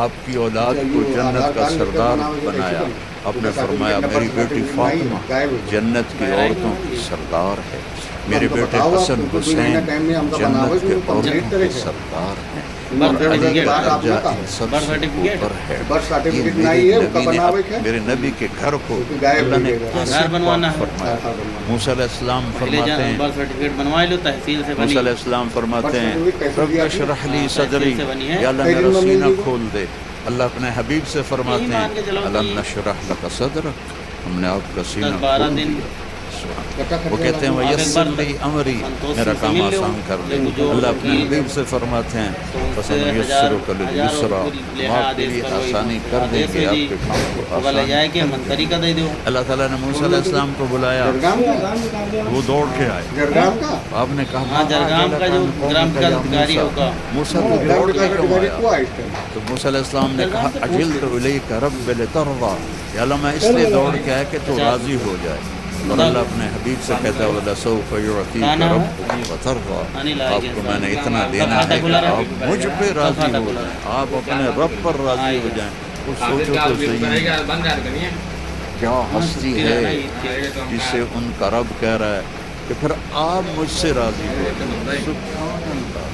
آپ کی اولاد کو جنت کا سردار بنایا۔ آپ نے فرمایا میری بیٹی فاطمہ جنت کی عورتوں کی سردار ہے، میرے بیٹے حسن حسین جنت کے عورتوں کے سردار ہیں، میرے نبی کے گھر کو اللہ نے فرمایا۔ موسیٰ علیہ السلام فرماتے ہیں، موسیٰ علیہ السلام فرماتے ہیں رب اشرح لی صدری، یا اللہ میرا سینہ کھول دے۔ اللہ اپنے حبیب سے فرماتے ہیں الم نشرح لک صدرک، ہم نے آپ کا سینہ کھول دیا۔ وہ کہتے ہیں وَيَسِّرْ لِي أَمْرِي، میرا کام آسان کر دے۔ اللہ اپنے حبیب سے فرماتے ہیں فَسَنُيَسِّرُكَ لِلْيُسْرَىٰ، ہم آپ کے لیے آسانی کر دیں گے، آپ کے کام کو آسان کر دیں گے۔ اللہ تعالیٰ نے موسیٰ علیہ السلام کو بلایا، جرگام کا وہ دوڑ کے آئے۔ جرگام کا آپ نے کہا ہاں جرگام کا جو گرام کا ادھکاری ہوگا، موسیٰ تو گرام دوڑ کا کے کیوں ادھکاری آیا؟ کو آئے تھے تو موسیٰ علیہ السلام نے کہا اجلت الیک رب لترضی، یا اللہ میں اس لیے دوڑ کے آیا کہ تو راضی ہو جائے۔ اور اللہ اپنے حبیب سے کہتا ہے وَلَسَوْفَ يُعْطِيكَ رَبُّكَ وَتَرْضَىٰ، آپ کو میں نے اتنا دینا ہے کہ آپ مجھ پہ راضی ہو جائیں، آپ اپنے رب پر راضی ہو جائیں۔ کچھ سوچو تو صحیح، کیا ہستی ہے جسے ان کا رب کہہ رہا ہے کہ پھر آپ مجھ سے راضی ہو جائیں۔ سبحان اللہ۔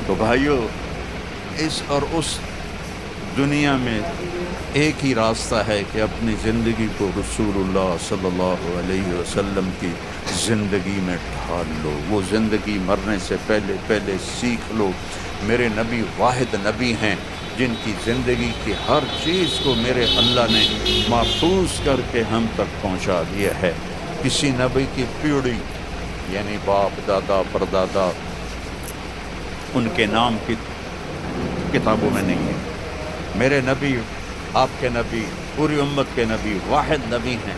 تو بھائیو، اس اور اس دنیا میں ایک ہی راستہ ہے کہ اپنی زندگی کو رسول اللہ صلی اللہ علیہ وسلم کی زندگی میں ڈھال لو۔ وہ زندگی مرنے سے پہلے سیکھ لو۔ میرے نبی واحد نبی ہیں جن کی زندگی کی ہر چیز کو میرے اللہ نے محفوظ کر کے ہم تک پہنچا دیا ہے۔ کسی نبی کی پیڑھی یعنی باپ دادا پردادا ان کے نام کی کتابوں میں نہیں ہے۔ میرے نبی، آپ کے نبی، پوری امت کے نبی واحد نبی ہیں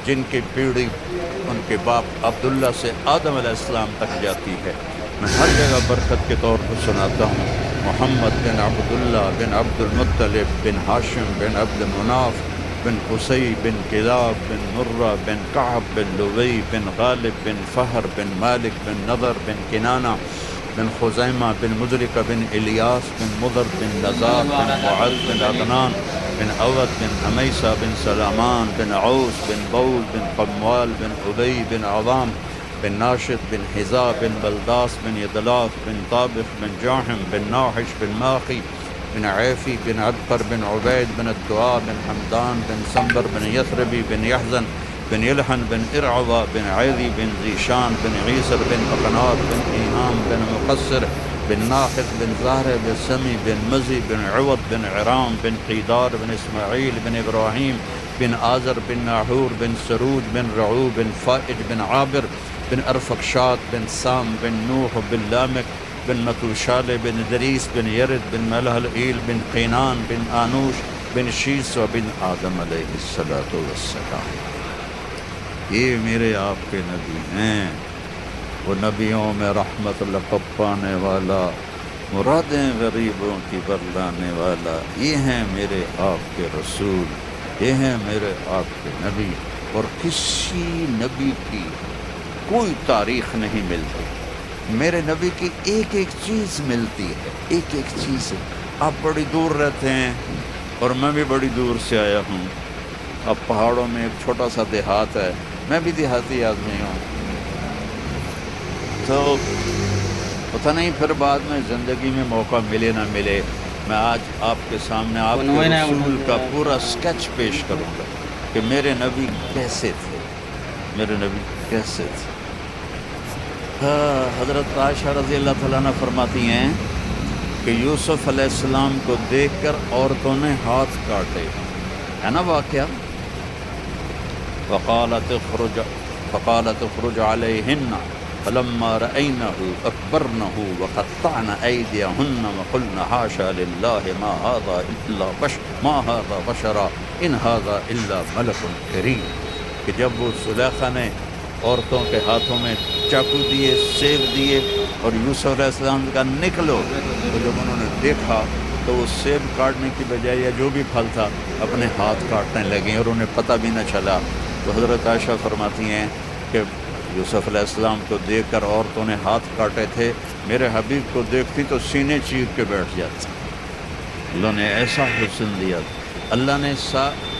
جن کی پیڑھی ان کے باپ عبداللہ سے آدم علیہ السلام تک جاتی ہے۔ میں ہر جگہ برکت کے طور پر سناتا ہوں محمد بن عبداللہ بن عبد المطلب بن ہاشم بن عبد مناف بن قصی بن کلاب بن مرہ بن کعب بن لوی بن غالب بن فہر بن مالک بن نضر بن کنانہ بن خزیمہ بن مدرکہ بن الیاس بن مضر بن نزار بن معد بن عدنان بن عود بن حمیسہ بن سلامان بن عوس بن بول بن قموال بن عبی بن عظام بن ناشط بن حذا بن بلداس بن یدلاف بن طابخ بن جاحم بن ناحش بن ماخی بن عیفی بن عدقر بن عبید بن الدعاء بن حمدان بن سنبر بن یثربی بن یحزن بن یلحن بن ارعوہ بن عیدی بن ذیشان بن عیسر بن اقناط بن ایہام بن مقصر بن ناخت بن زہر بن سمی بن مزی بن عوض بن عرام بن قیدار بن اسماعیل بن ابراہیم بن آزر بن ناحور بن سروج بن رعو بن فائج بن عابر بن ارفقشات بن سام بن نوح بن لامک بن متوشال بن دریس بن یرد بن ملحلئیل بن قینان بن آنوش بن شیس و بن آدم علیہ السلام۔ یہ میرے آپ کے نبی ہیں، وہ نبیوں میں رحمت لقب پانے والا، مرادیں غریبوں کی برلانے والا، یہ ہیں میرے آپ کے رسول، یہ ہیں میرے آپ کے نبی۔ اور کسی نبی کی کوئی تاریخ نہیں ملتی، میرے نبی کی ایک ایک چیز ملتی ہے، ایک ایک چیز۔ آپ بڑی دور رہتے ہیں اور میں بھی بڑی دور سے آیا ہوں۔ اب پہاڑوں میں ایک چھوٹا سا دیہات ہے، میں بھی دیہاتی آدمی ہوں، تو پتہ نہیں پھر بعد میں زندگی میں موقع ملے نہ ملے، میں آج آپ کے سامنے آپ کے رسول کا پورا سکیچ پیش کروں گا کہ میرے نبی کیسے تھے، میرے نبی کیسے تھے۔ حضرت عائشہ رضی اللہ تعالیٰ عنہ فرماتی ہیں کہ یوسف علیہ السلام کو دیکھ کر عورتوں نے ہاتھ کاٹے، ہے نا واقعہ؟ فقالت اخرج علیہن فلما رأینہ اکبرنہ وقطعن ایدیہن وقلن حاشا للہ ما هذا بشرا ان هذا الا ملک کریم، کہ جب وہ زلیخا نے عورتوں کے ہاتھوں میں چاقو دیے، سیب دیے اور یوسف علیہ السلام کا نکلو، تو جب انہوں نے دیکھا تو وہ سیب کاٹنے کی بجائے یا جو بھی پھل تھا اپنے ہاتھ کاٹنے لگے اور انہیں پتہ بھی نہ چلا۔ تو حضرت عائشہ فرماتی ہیں کہ یوسف علیہ السلام کو دیکھ کر عورتوں نے ہاتھ کاٹے تھے، میرے حبیب کو دیکھتی تو سینے چیر کے بیٹھ جاتی۔ اللہ نے ایسا حسن دیا، اللہ نے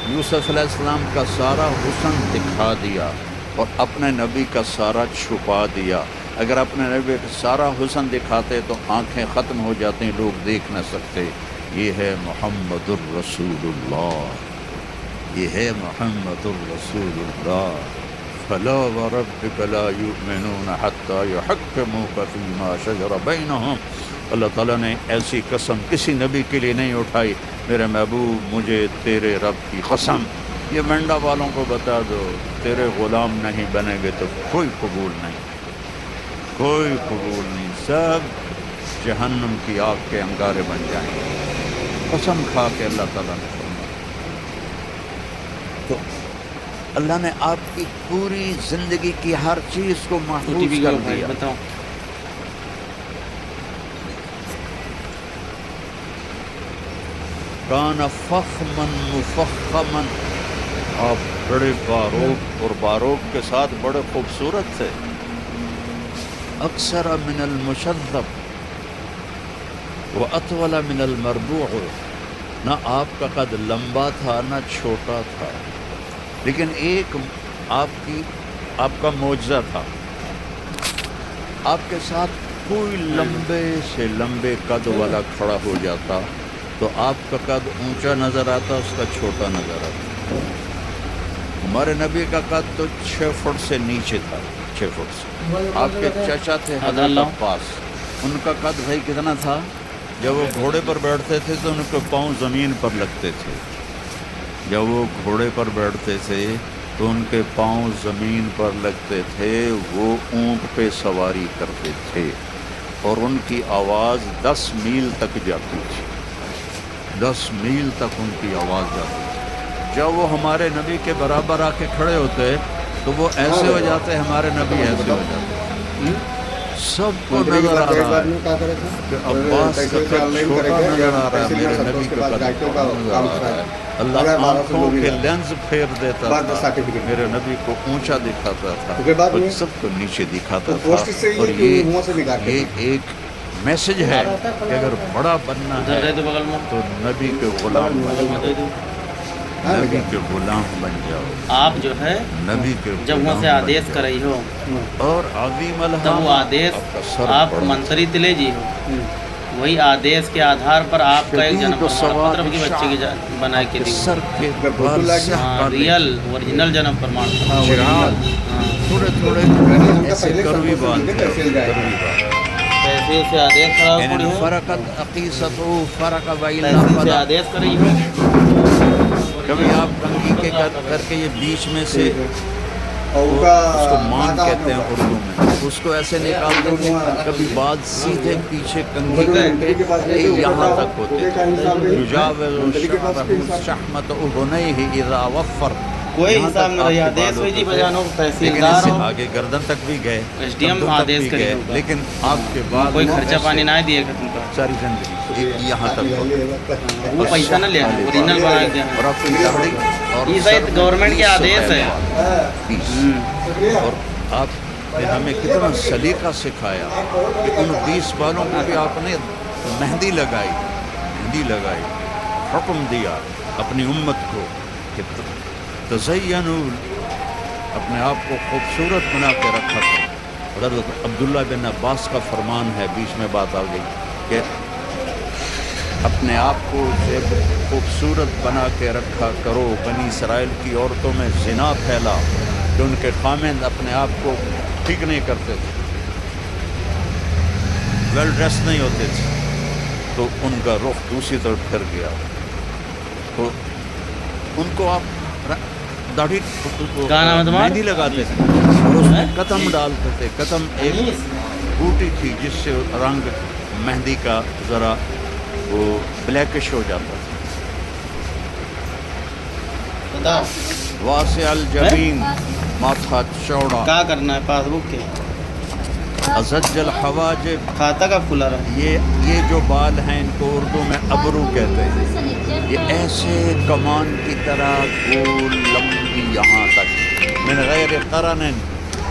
یوسف علیہ السلام کا سارا حسن دکھا دیا اور اپنے نبی کا سارا چھپا دیا۔ اگر اپنے نبی کا سارا حسن دکھاتے تو آنکھیں ختم ہو جاتی، لوگ دیکھ نہ سکتے۔ یہ ہے محمد الرسول اللہ، یہ ہے محمد الرسول اللہ۔ فلا وربک لا یؤمنون حتی یحکموک فیما شجر بینہم، اللہ تعالیٰ نے ایسی قسم کسی نبی کے لیے نہیں اٹھائی، میرے محبوب مجھے تیرے رب کی قسم یہ منڈا والوں کو بتا دو تیرے غلام نہیں بنیں گے تو کوئی قبول نہیں، کوئی قبول نہیں، سب جہنم کی آگ کے انگارے بن جائیں گے۔ قسم کھا کے اللہ تعالیٰ نے فرمایا۔ تو اللہ نے آپ کی پوری زندگی کی ہر چیز کو محفوظ کر دیا۔ بتاؤ کان فخمن مفخمن، آپ بڑے باروک اور باروک کے ساتھ بڑے خوبصورت تھے۔ اکثر من المشذب واطول من المربوع، نہ آپ کا قد لمبا تھا نہ چھوٹا تھا، لیکن ایک آپ کا معجزہ تھا، آپ کے ساتھ کوئی لمبے سے لمبے قد والا کھڑا ہو جاتا تو آپ کا قد اونچا نظر آتا، اس کا چھوٹا نظر آتا۔ ہمارے نبی کا قد تو 6 فٹ سے نیچے تھا، 6 فٹ سے۔ آپ کے چچا تھے حضرت عباس، ان کا قد بھائی کتنا تھا؟ جب وہ گھوڑے پر بیٹھتے تھے تو ان کے پاؤں زمین پر لگتے تھے، جب وہ گھوڑے پر بیٹھتے تھے تو ان کے پاؤں زمین پر لگتے تھے، وہ اونٹ پہ سواری کرتے تھے اور ان کی آواز 10 میل تک جاتی تھی، 10 میل تک ان کی آواز جاتی تھی۔ جب وہ ہمارے نبی کے برابر آ کے کھڑے ہوتے تو وہ ایسے ہو جاتے، ہمارے نبی ایسے ہو جاتے۔ سب کو نظر آ رہا ہے کہ عباس کا قد چھوٹا نظر آ رہا ہے، میرے نبی کا قد بڑا نظر آ رہا ہے۔ اللہ آنکھوں کے لینز پھیر دیتا تھا، میرے نبی کو اونچا دکھاتا تھا اور سب کو نیچے دکھاتا تھا۔ اور یہ ایک میسج ہے کہ اگر بڑا بننا ہے تو نبی کے غلام بن جاؤ، نبی کے غلام بن جاؤ۔ آپ جو ہے نبی کے جب وہاں سے آدیش کر رہی ہو اور عظیم تب وہ الحمد آدیش آپ منتری تلے جی ہو، وہی آدیش کے آدھار پر آپ کا ایک جنم پرمان پتر کی بچے کی بنا کے دی، سر کے بال سے ریئل اوریجنل جنم پرمان پتر۔ چراغ تھوڑے تھوڑے ایسے کروی بات ہے، کروی بات۔ ایسے سے آدیش کرا ان پڑی ہو، فرقت عقیصتہ فرق ویلا ایسے سے فلا۔ آدیش کر رہی ہو، کبھی آپ کنگھی کے کر کے یہ بیچ میں سے اس کو مان کہتے ہیں اردو میں، اس کو ایسے نکال دیں گے، کبھی بال سیدھے پیچھے کنگھی کر کے یہاں تک ہوتے تھے۔ یجاوز شعرہ شحمۃ اذنیہ اذا وفر، کوئی حساب نہ رہی آدیش میں جی بجانو لیکن اس تحصیلدار سے ہو، آگے گردن تک بھی گئے، ایس ڈی ایم کندھوں تک آدیش بھی کرے گئے، ہوگا، لیکن آپ کے بعد کوئی خرچہ پانی نہ دیے گا تم کا، ساری زندگی یہاں تک ہوتے، وہ پیسہ نہ لیا، اوریجنل بنا کے دیا۔ اور آپ کی داڑھی اور یہ شاید گورنمنٹ کے آدیش ہے۔ اور آپ نے ہمیں کتنا سلیقہ سکھایا کہ ان 20 بالوں کو بھی آپ نے مہندی لگائی، حکم دیا اپنی امت کو کہ تزینوا، اپنے آپ کو خوبصورت بنا کے رکھا تھا۔ حضرت عبداللہ بن عباس کا فرمان ہے، بیچ میں بات آ گئی کہ اپنے آپ کو خوبصورت بنا کے رکھا کرو۔ بنی اسرائیل کی عورتوں میں زنا پھیلا کہ ان کے خامند اپنے آپ کو ٹھیک نہیں کرتے تھے، ویل ڈریس نہیں ہوتے تھے، تو ان کا رخ دوسری طرف پھر گیا، تو ان کو آپ داڑھی مہندی لگاتے تھے اور اس میں قدم ڈالتے تھے۔ قدم ایک بوٹی تھی جس سے رنگ مہندی کا ذرا وہ بلیکش ہو جاتا تھا۔ واسع الجبین، ماتھا چوڑا، کیا کرنا ہے پاس بک کے ازج الحواجب، کھاتا کب کھلا رہا؟ یہ جو بال ہیں ان کو اردو میں ابرو کہتے ہیں، یہ ایسے کمان کی طرح گول لمبی یہاں تک، من غیر قرن،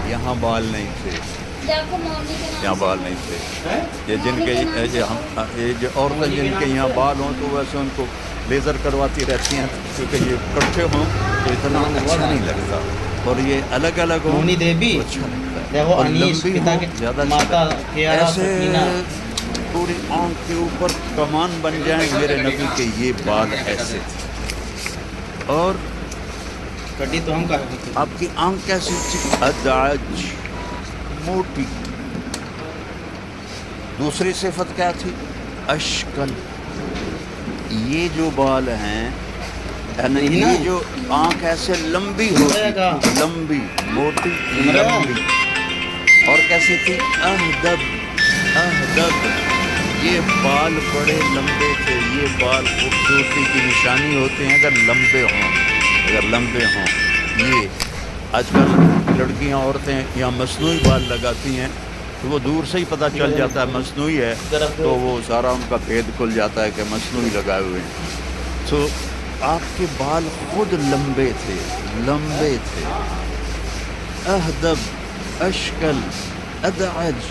یہاں بال نہیں تھے، یہاں بال نہیں تھے۔ یہ جن کے یہ جو عورتیں جن کے یہاں بال ہوں تو ویسے ان کو لیزر کرواتی رہتی ہیں کیونکہ یہ کٹھے ہوں تو اتنا اچھا نہیں لگتا، اور یہ الگ الگ ہوں مونی دیوی تو اچھا لگتا ہے، دیکھو اور انیس لمبی پتا ہوں کے زیادہ ماتا اچھا لگتا ہے۔ کیارا ایسے سکینہ پوری آنکھ کے اوپر کمان بن جائیں میرے نبی کے یہ بال ایسے تھے، اور کٹی تو ہم کہا کرتے آپ کی آنکھ کیسی تھی؟ ادعج، موٹی۔ دوسری صفت کیا تھی؟ اشکل، یہ جو بال ہیں یہ جو آنکھ ایسے لمبی ہوتی تھی، لمبی موٹی لمبی، اور کیسی تھی؟ اہدب اہدب، یہ بال بڑے لمبے تھے. یہ بال خوبصورتی کی نشانی ہوتے ہیں اگر لمبے ہوں، اگر لمبے ہوں. یہ آج کل لڑکیاں عورتیں یا مصنوعی بال لگاتی ہیں تو وہ دور سے ہی پتہ چل جاتا ہے مصنوعی ہے، تو وہ سارا ان کا بھید کھل جاتا ہے کہ مصنوعی لگائے ہوئے ہیں. تو آپ کے بال خود لمبے تھے، لمبے تھے. اہدب اشکل ادعج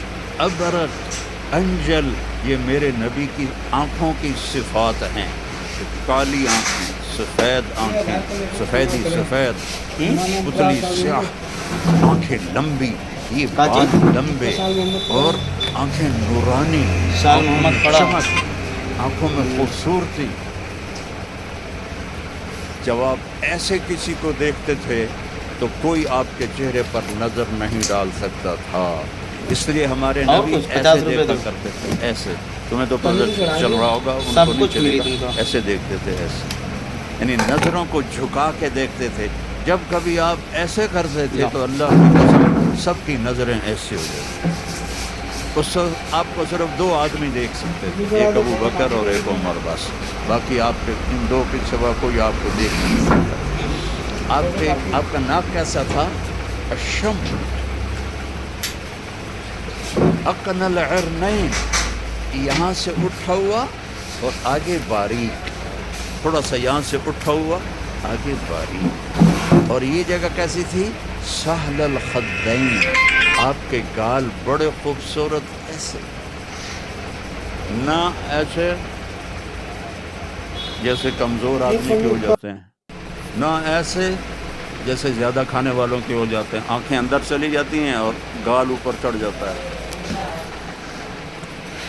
ابرق انجل، یہ میرے نبی کی آنکھوں کی صفات ہیں. کالی آنکھیں، سفید آنکھیں، سفیدی سفید، پتلی سیاہ، آنکھیں لمبی، یہ بال لمبے، اور آنکھیں نورانی، آنکھوں میں چمک، آنکھوں میں خوبصورتی. جب آپ ایسے کسی کو دیکھتے تھے تو کوئی آپ کے چہرے پر نظر نہیں ڈال سکتا تھا. اس لیے ہمارے نبی ایسے دیکھا کرتے تھے، ایسے. تمہیں تو پتہ چل رہا ہوگا، ان کو نہیں چلے گا، ایسے دیکھتے تھے، ایسے، یعنی نظروں کو جھکا کے دیکھتے تھے. جب کبھی آپ ایسے کرتے تھے تو اللہ کی قسم سب کی نظریں ایسے ہو جاتی. اس وقت آپ کو صرف دو آدمی دیکھ سکتے تھے، ایک ابو بکر اور ایک عمر، بس. باقی آپ کے ان دو کے سوا کوئی آپ کو دیکھ نہیں سکتا. آپ کا ناک کیسا تھا؟ اشم اقن العرنین، یہاں سے اٹھا ہوا اور آگے باریک، تھوڑا سا یہاں سے اٹھا ہوا آگے باریک. اور یہ جگہ کیسی تھی؟ سہل الخدین، آپ کے گال بڑے خوبصورت، ایسے نہ ایسے جیسے کمزور آدمی کے ہو جاتے ہیں، نہ ایسے جیسے زیادہ کھانے والوں کے ہو جاتے ہیں. آنکھیں اندر چلی جاتی ہیں اور گال اوپر چڑھ جاتا ہے.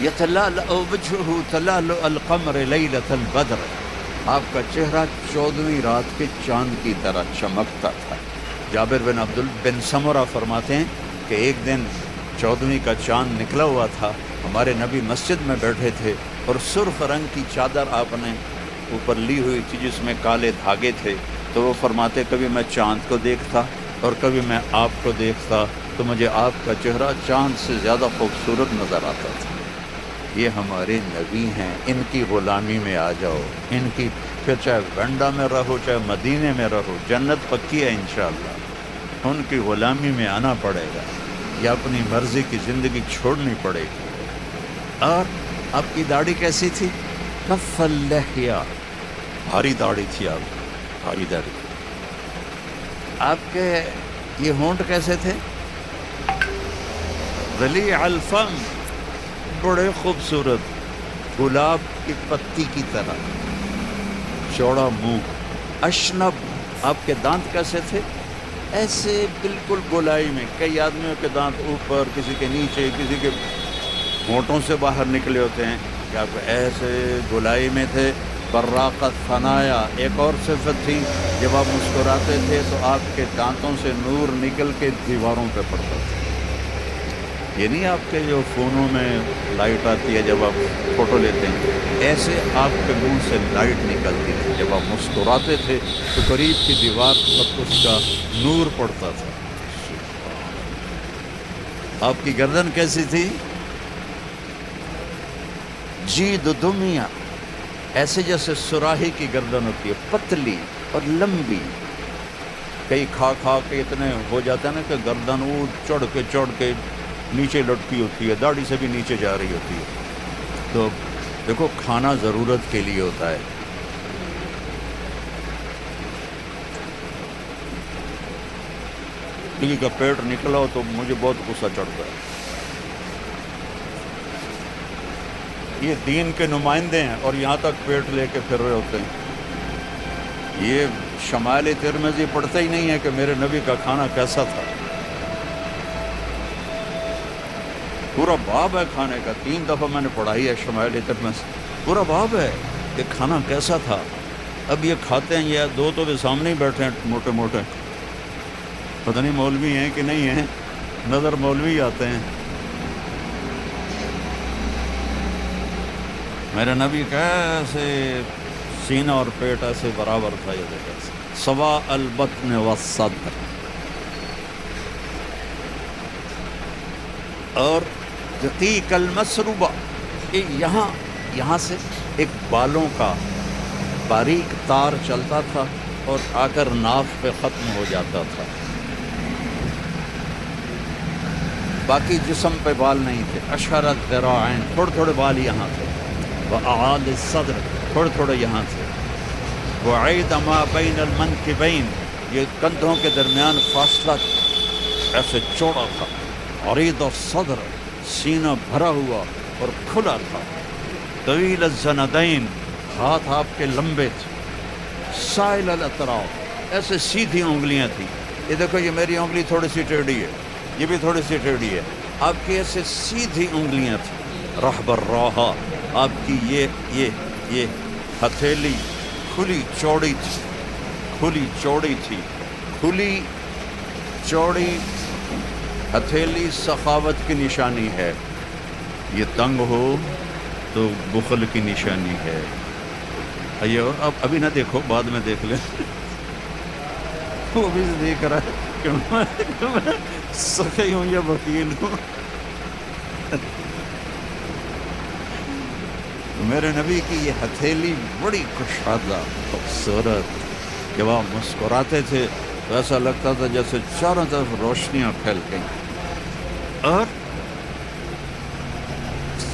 یتلألأ وجهه تلألؤ القمر لیلۃ البدر، آپ کا چہرہ 14ویں رات کے چاند کی طرح چمکتا تھا. جابر بن سمرہ فرماتے ہیں کہ ایک دن 14ویں کا چاند نکلا ہوا تھا، ہمارے نبی مسجد میں بیٹھے تھے اور سرخ رنگ کی چادر آپ نے اوپر لی ہوئی تھی جس میں کالے دھاگے تھے. تو وہ فرماتے کبھی میں چاند کو دیکھتا اور کبھی میں آپ کو دیکھتا تو مجھے آپ کا چہرہ چاند سے زیادہ خوبصورت نظر آتا تھا. یہ ہمارے نبی ہیں، ان کی غلامی میں آ جاؤ، ان کی، پھر چاہے ونڈا میں رہو چاہے مدینے میں رہو، جنت پکی ہے انشاءاللہ. ان کی غلامی میں آنا پڑے گا یا اپنی مرضی کی زندگی چھوڑنی پڑے گی. اور آپ کی داڑھی کیسی تھی؟ کف اللحیہ، بھاری داڑھی تھی آپ، بھاری داڑھی. آپ کے یہ ہونٹ کیسے تھے؟ رلیع الفم، بڑے خوبصورت، گلاب کی پتی کی طرح، چوڑا منہ. اشنب، آپ کے دانت کیسے تھے؟ ایسے بالکل گولائی میں. کئی آدمیوں کے دانت اوپر، کسی کے نیچے، کسی کے ہونٹوں سے باہر نکلے ہوتے ہیں، کہ آپ ایسے گولائی میں تھے. براقت فنایا، ایک اور صفت تھی، جب آپ مسکراتے تھے تو آپ کے دانتوں سے نور نکل کے دیواروں پہ پڑتا تھا. یہ نہیں آپ کے جو فونوں میں لائٹ آتی ہے جب آپ فوٹو لیتے ہیں، ایسے آپ کے منہ سے لائٹ نکلتی تھی. جب آپ مسکراتے تھے تو قریب کی دیوار پر اس کا نور پڑتا تھا. آپ کی گردن کیسی تھی؟ جید دمیا، ایسے جیسے سراہی کی گردن ہوتی ہے، پتلی اور لمبی. کئی کھا کے اتنے ہو جاتا ہے نا کہ گردن وہ چڑھ کے نیچے لٹکی ہوتی ہے، داڑھی سے بھی نیچے جا رہی ہوتی ہے. تو دیکھو کھانا ضرورت کے لیے ہوتا ہے. کسی کا پیٹ نکلا ہو تو مجھے بہت غصہ چڑھتا ہے. یہ دین کے نمائندے ہیں اور یہاں تک پیٹ لے کے پھر رہے ہوتے ہیں. یہ شمائل ترمذی پڑھتے ہی نہیں ہے کہ میرے نبی کا کھانا کیسا تھا. پورا باب ہے کھانے کا، 3 دفعہ میں نے پڑھائی ہے شمائل ترمذی، پورا باب ہے کہ کھانا کیسا تھا. اب یہ کھاتے ہیں، یہ دو تو سامنے ہی بیٹھے ہیں موٹے موٹے، پتہ نہیں مولوی ہیں کہ نہیں ہیں، نظر مولوی آتے ہیں. میرے نبی کیسے سینہ اور پیٹ ایسے برابر تھا، یہ دیکھیں سوا البطن والصدر. اور دقیق المسروبہ، یہاں سے ایک بالوں کا باریک تار چلتا تھا اور آ کر ناف پہ ختم ہو جاتا تھا، باقی جسم پہ بال نہیں تھے. اشہرت ذراعین، تھوڑے تھوڑے بال یہاں تھے. وأعال الصدر، تھوڑے تھوڑے یہاں تھے. وعید ما بین المنکبین، یہ کندھوں کے درمیان فاصلہ ایسے چوڑا تھا. عریض الصدر، سینہ بھرا ہوا اور کھلا تھا. طویل الزندین، ہاتھ آپ کے لمبے تھے. سائل الاطراف، ایسے سیدھی انگلیاں تھیں. یہ دیکھو یہ میری انگلی تھوڑی سی ٹیڑھی ہے، یہ بھی تھوڑی سی ٹیڑھی ہے. آپ کی ایسے سیدھی انگلیاں تھیں. رحب الراحہ، آپ کی یہ ہتھیلی کھلی چوڑی تھی، کھلی چوڑی تھی. کھلی چوڑی ہتھیلی سخاوت کی نشانی ہے. یہ تنگ ہو تو بخل کی نشانی ہے. آئیے اور ابھی نہ دیکھو، بعد میں دیکھ لیں. وہ بھی دیکھ رہا ہے کہ میں سخی ہوں یا وکیل ہوں. میرے نبی کی یہ ہتھیلی بڑی کشادہ خوبصورت. جب آپ مسکراتے تھے تو ایسا لگتا تھا جیسے چاروں طرف روشنیاں پھیل گئیں. اور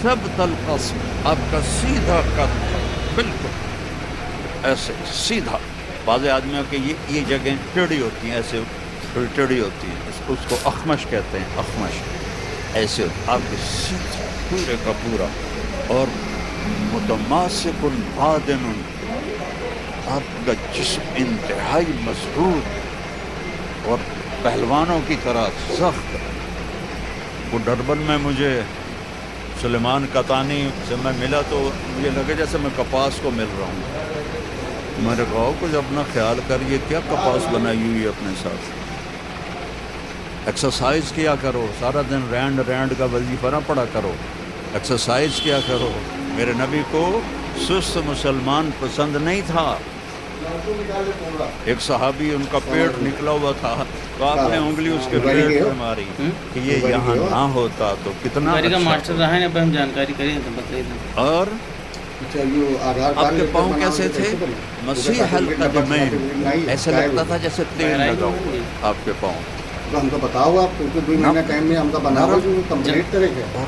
سب تلقص، آپ کا سیدھا قد تھا، بالکل ایسے سیدھا. بعض آدمیوں کے یہ جگہیں ٹیڑھی ہوتی ہیں، ایسے تھوڑی ٹیڑھی ہوتی ہیں، اس کو اخمش کہتے ہیں. اخمش ایسے آپ کے سیدھا پورے کا پورا. اور متماسک بادن، آپ کا جسم انتہائی مضبوط اور پہلوانوں کی طرح سخت. وہ ڈربن میں مجھے سلیمان قطانی سے میں ملا تو مجھے لگے جیسے میں کپاس کو مل رہا ہوں. میں نے کہا کچھ اپنا خیال کر، یہ کیا کپاس بنائی ہوئی ہے اپنے ساتھ. ایکسرسائز کیا کرو، سارا دن رینڈ کا وظیفہ نہ پڑا کرو، ایکسرسائز کیا کرو. میرے نبی کو سست مسلمان پسند نہیں تھا. ایک صحابی ان کا پیٹ نکلا ہوا تھا تو آپ نے انگلی اس کے پیٹ پہ ماری کہ یہ یہاں نہ ہوتا تو کتنا ماسٹر رہا ہے. اب ہم جانکاری کریں تو بتائیے. اور آپ کے پاؤں کیسے تھے؟ مسیح القدمین، ایسے لگتا تھا جیسے تیل لگا ہوا آپ کے پاؤں. ہم کو بتاؤ، آپ کیونکہ 2 مہینہ ٹائم میں ہم کا بنا ہوا جو کمپلیٹ کرے گا.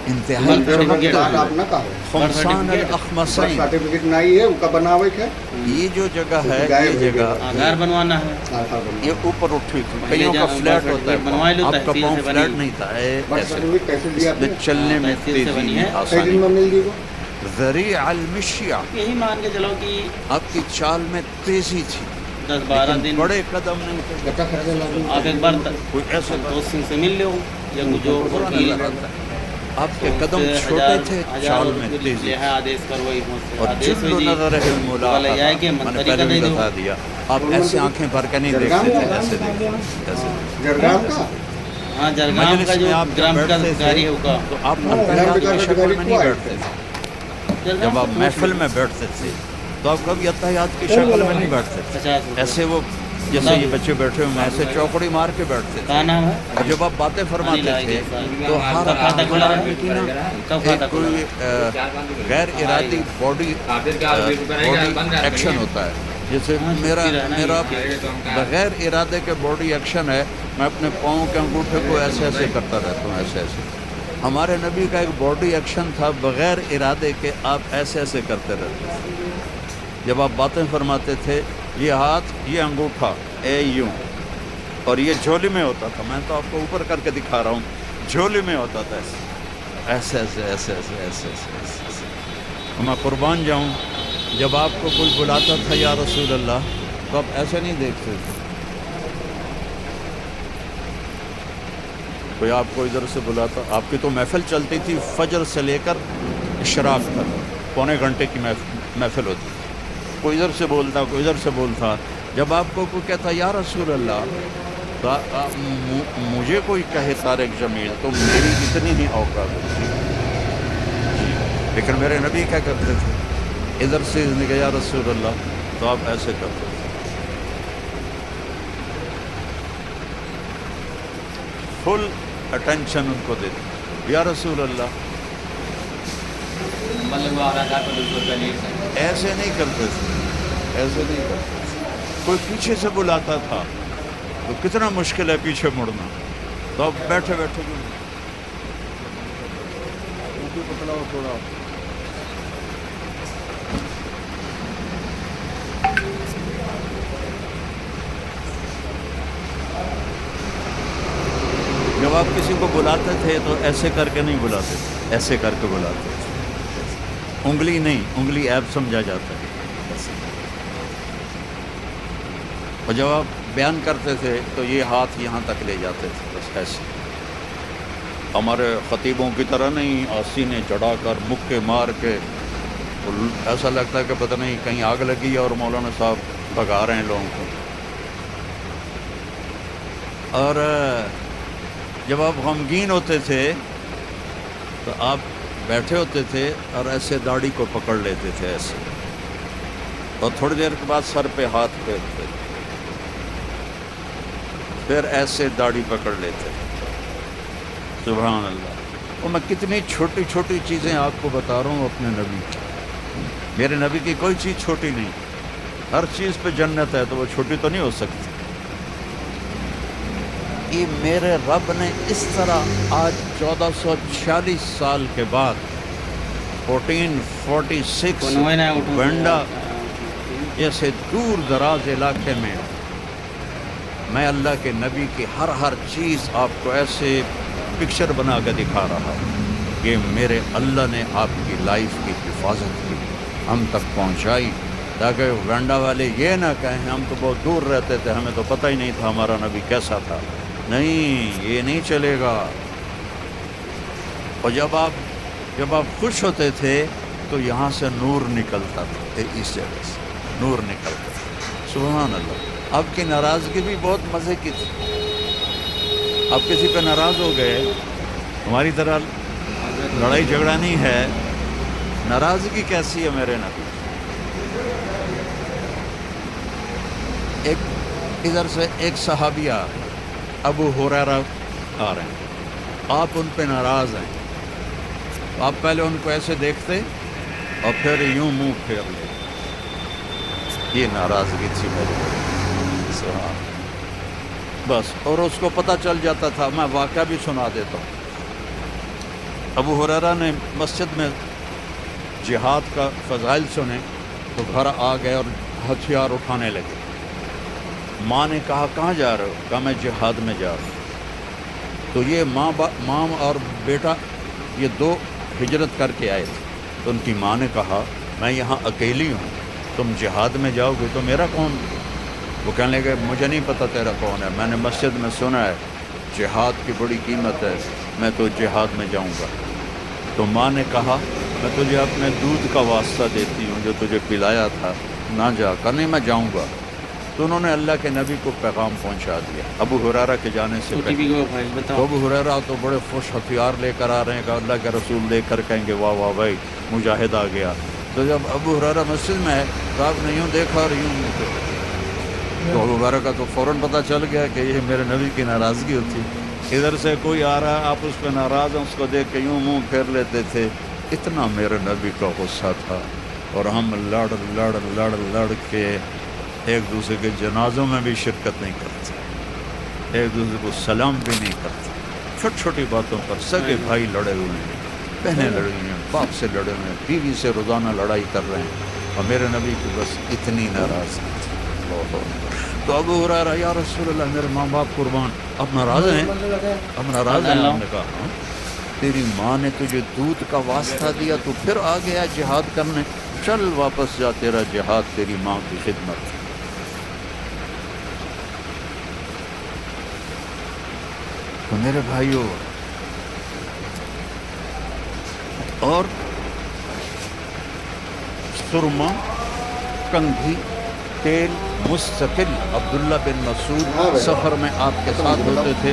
انتہائی آپ نہ کہو خمسان الاخمسین، سرٹیفکیٹ نہیں ہے ان کا بنا ہوا ہے. یہ جو جگہ ہے، یہ جگہ آدھار بنوانا ہے. یہ اوپر اٹھی تھی، کئیوں کا فلیٹ ہوتا ہے، آپ کا پاؤں فلیٹ نہیں تھا. ایسے چلنے میں تیزی آسانی. ذریع المشیہ، یہی مان کے چلو کہ آپ کی چال میں تیزی تھی. 10-12 دن بڑے قدم نہیں تھے. آپ ایک بار کوئی ایسے دوست سے مل لو یا جو آپ کے قدم چھوٹے تھے، چال میں تیزی. اور جل نظر الملاحظہ، میں نے پہلے بھی بتا دیا، آپ ایسے آنکھیں بھر کے نہیں دیکھتے تھے، ایسے دیکھتے ایسے. ہاں جرگام کا جو گرام کا گاری ہوگا تو آپ اتحیات کی شکل میں نہیں بیٹھتے تھے. جب آپ محفل میں بیٹھتے تھے تو آپ کبھی اتحیات کی شکل میں نہیں بیٹھتے تھے. ایسے وہ جیسے یہ بچے بیٹھے ہوئے ایسے چوکڑی مار کے بیٹھتے تھے. اور جب آپ باتیں فرماتے تھے تو ہر آدمی کی نا کوئی غیر ارادی باڈی ایکشن ہوتا ہے. جیسے میرا بغیر ارادے کے باڈی ایکشن ہے، میں اپنے پاؤں کے انگوٹھے کو ایسے ایسے کرتا رہتا ہوں، ایسے ایسے. ہمارے نبی کا ایک باڈی ایکشن تھا بغیر ارادے کے، آپ ایسے ایسے کرتے رہتے تھے. جب آپ باتیں فرماتے تھے یہ ہاتھ، یہ انگوٹھا اے یوں، اور یہ جھولی میں ہوتا تھا. میں تو آپ کو اوپر کر کے دکھا رہا ہوں، جھولی میں ہوتا تھا ایسے ایسے ایسے ایسے ایسے ایسے ایسے. میں قربان جاؤں، جب آپ کو کوئی بلاتا تھا یا رسول اللہ تو آپ ایسے نہیں دیکھتے تھے. کوئی آپ کو ادھر سے بلاتا، آپ کی تو محفل چلتی تھی فجر سے لے کر اشراق تک، 1.25 گھنٹے کی محفل ہوتی تھی. کوئی ادھر سے بولتا، کوئی ادھر سے بولتا. جب آپ کو کوئی کہتا یا رسول اللہ تو مجھے کوئی کہے طارق جمیل تو میری اتنی ہی اوقات ہوتی. لیکن میرے نبی کیا کرتے تھے؟ ادھر سے نے کہا یا رسول اللہ، تو آپ ایسے کرتے تھے، فل اٹینشن ان کو دیتے، یا رسول اللہ، مطلب وہ آرادہ کو بالکل نہیں ایسے نہیں کرتے تھے، ایسے نہیں کرتے تھے۔ کوئی پیچھے سے بلاتا تھا تو کتنا مشکل ہے پیچھے مڑنا، تو اب بیٹھے بیٹھے بھی پتلاؤ تھوڑا۔ جب آپ کسی کو بلاتے تھے تو ایسے کر کے نہیں بلاتے تھے، ایسے کر کے بلاتے تھے، انگلی نہیں، انگلی ایپ سمجھا جاتا ہے۔ اور جب آپ بیان کرتے تھے تو یہ ہاتھ یہاں تک لے جاتے تھے، بس ایسے، ہمارے خطیبوں کی طرح نہیں سینے چڑھا کر مکے مار کے، ایسا لگتا ہے کہ پتہ نہیں کہیں آگ لگی ہے اور مولانا صاحب بھگا رہے ہیں لوگوں کو۔ اور جب آپ غمگین ہوتے تھے تو آپ بیٹھے ہوتے تھے اور ایسے داڑھی کو پکڑ لیتے تھے ایسے، اور تھوڑی دیر کے بعد سر پہ ہاتھ پھیرتے، پھر ایسے داڑھی پکڑ لیتے۔ سبحان اللہ۔ اور میں کتنی چھوٹی چھوٹی چیزیں آپ کو بتا رہا ہوں اپنے نبی کی، میرے نبی کی کوئی چیز چھوٹی نہیں، ہر چیز پہ جنت ہے، تو وہ چھوٹی تو نہیں ہو سکتی۔ یہ میرے رب نے اس طرح آج 1446 سال کے بعد 1446 ونڈا جیسے دور دراز علاقے میں اللہ کے نبی کی ہر چیز آپ کو ایسے پکچر بنا کے دکھا رہا ہوں کہ میرے اللہ نے آپ کی لائف کی حفاظت کی، ہم تک پہنچائی، تاکہ ونڈا والے یہ نہ کہیں ہم تو بہت دور رہتے تھے، ہمیں تو پتہ ہی نہیں تھا ہمارا نبی کیسا تھا۔ نہیں، یہ نہیں چلے گا۔ اور جب آپ خوش ہوتے تھے تو یہاں سے نور نکلتا تھا، اس جگہ سے نور نکلتا تھا۔ سبحان اللہ۔ آپ کی ناراضگی بھی بہت مزے کی تھی، آپ کسی پہ ناراض ہو گئے، ہماری طرح لڑائی جھگڑا نہیں ہے، ناراضگی کیسی ہے میرے نبی۔ ادھر سے ایک صحابی آ رہے، ابو ہریرہ آ رہے ہیں، آپ ان پہ ناراض ہیں، آپ پہلے ان کو ایسے دیکھتے اور پھر یوں منہ پھیر لیتے، یہ ناراضگی تھی میرے بس۔ اور اس کو پتہ چل جاتا تھا، میں واقعہ بھی سنا دیتا ہوں۔ ابو ہریرہ نے مسجد میں جہاد کا فضائل سنے تو گھر آ گئے اور ہتھیار اٹھانے لگے۔ ماں نے کہا کہاں جا رہے ہو؟ کہا میں جہاد میں جا رہا ہوں۔ تو یہ ماں اور بیٹا یہ دو ہجرت کر کے آئے تھے، تو ان کی ماں نے کہا میں یہاں اکیلی ہوں، تم جہاد میں جاؤ گے تو میرا کون؟ وہ کہنے لگے مجھے نہیں پتہ تیرا کون ہے، میں نے مسجد میں سنا ہے جہاد کی بڑی قیمت ہے، میں تو جہاد میں جاؤں گا۔ تو ماں نے کہا میں تجھے اپنے دودھ کا واسطہ دیتی ہوں جو تجھے پلایا تھا، نہ جا کر، نہیں میں جاؤں گا۔ تو انہوں نے اللہ کے نبی کو پیغام پہنچا دیا ابو ہریرہ کے جانے سے پہلے۔ تو ابو ہریرہ تو بڑے خوش ہتھیار لے کر آ رہے ہیں کہ اللہ کے رسول دیکھ کر کہیں گے واہ واہ بھائی مجاہد آ گیا۔ تو جب ابو ہریرہ مسجد میں ہے تو آپ نے یوں دیکھا اور یوں تو ابو ہریرہ کا تو فوراً پتہ چل گیا کہ یہ میرے نبی کی ناراضگی ہوتی، ادھر سے کوئی آ رہا ہے آپ اس پہ ناراض ہیں، اس کو دیکھ کے یوں منہ پھیر لیتے تھے۔ اتنا میرے نبی کا غصہ تھا، اور ہم لڑ لڑ لڑ لڑ کے ایک دوسرے کے جنازوں میں بھی شرکت نہیں کرتے، ایک دوسرے کو سلام بھی نہیں کرتے، چھوٹی چھوٹی باتوں پر سگے بھائی لڑے ہوئے ہیں، بہنیں لڑی ہوئی ہیں، باپ سے لڑے ہوئے ہیں، بیوی سے روزانہ لڑائی کر رہے ہیں، اور میرے نبی کی بس اتنی ناراضگی تھی۔ تو ابو ہریرہ یا رسول اللہ میرے ماں باپ قربان، اب ناراض ہیں؟ اب ناراض ہیں؟ ہم نے کہا ہاں، تیری ماں نے تجھے دودھ کا واسطہ دیا تو پھر آ گیا جہاد کرنے، چل واپس جا، تیرا جہاد تیری ماں کی خدمت۔ تو میرے بھائیوں، اور سرما، کنگھی، تیل مستقل عبداللہ بن مسعود سفر میں آپ کے ساتھ ہوتے تھے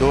2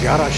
11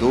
2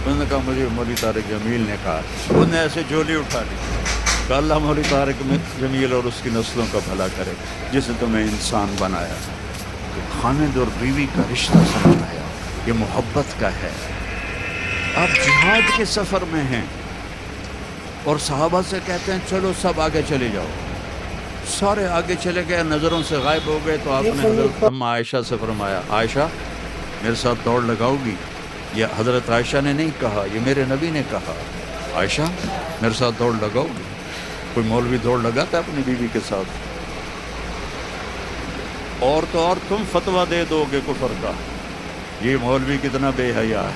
انہوں نے کہا مجھے مولوی طارق جمیل نے کہا. انہوں نے ایسے جھولی اٹھا لی. کہ اللہ مولوی طارق جمیل اور اس کی نسلوں کا بھلا کرے جس نے تمہیں انسان بنایا. تو خامد اور بیوی کا رشتہ سمجھایا. یہ محبت کا ہے. آپ جہاد کے سفر میں ہیں اور صحابہ سے کہتے ہیں چلو سب آگے چلے جاؤ. سارے آگے چلے گئے, نظروں سے غائب ہو گئے. تو آپ نے حضرت اماں عائشہ سے فرمایا, عائشہ میرے ساتھ دوڑ لگاؤ گی؟ یہ حضرت عائشہ نے نہیں کہا, یہ میرے نبی نے کہا. عائشہ میرے ساتھ دوڑ لگاؤ گی؟ کوئی مولوی دوڑ لگاتا ہے اپنی بیوی کے ساتھ؟ اور تو اور تم فتویٰ دے دو گے کفر کا. یہ مولوی کتنا بے حیا ہے.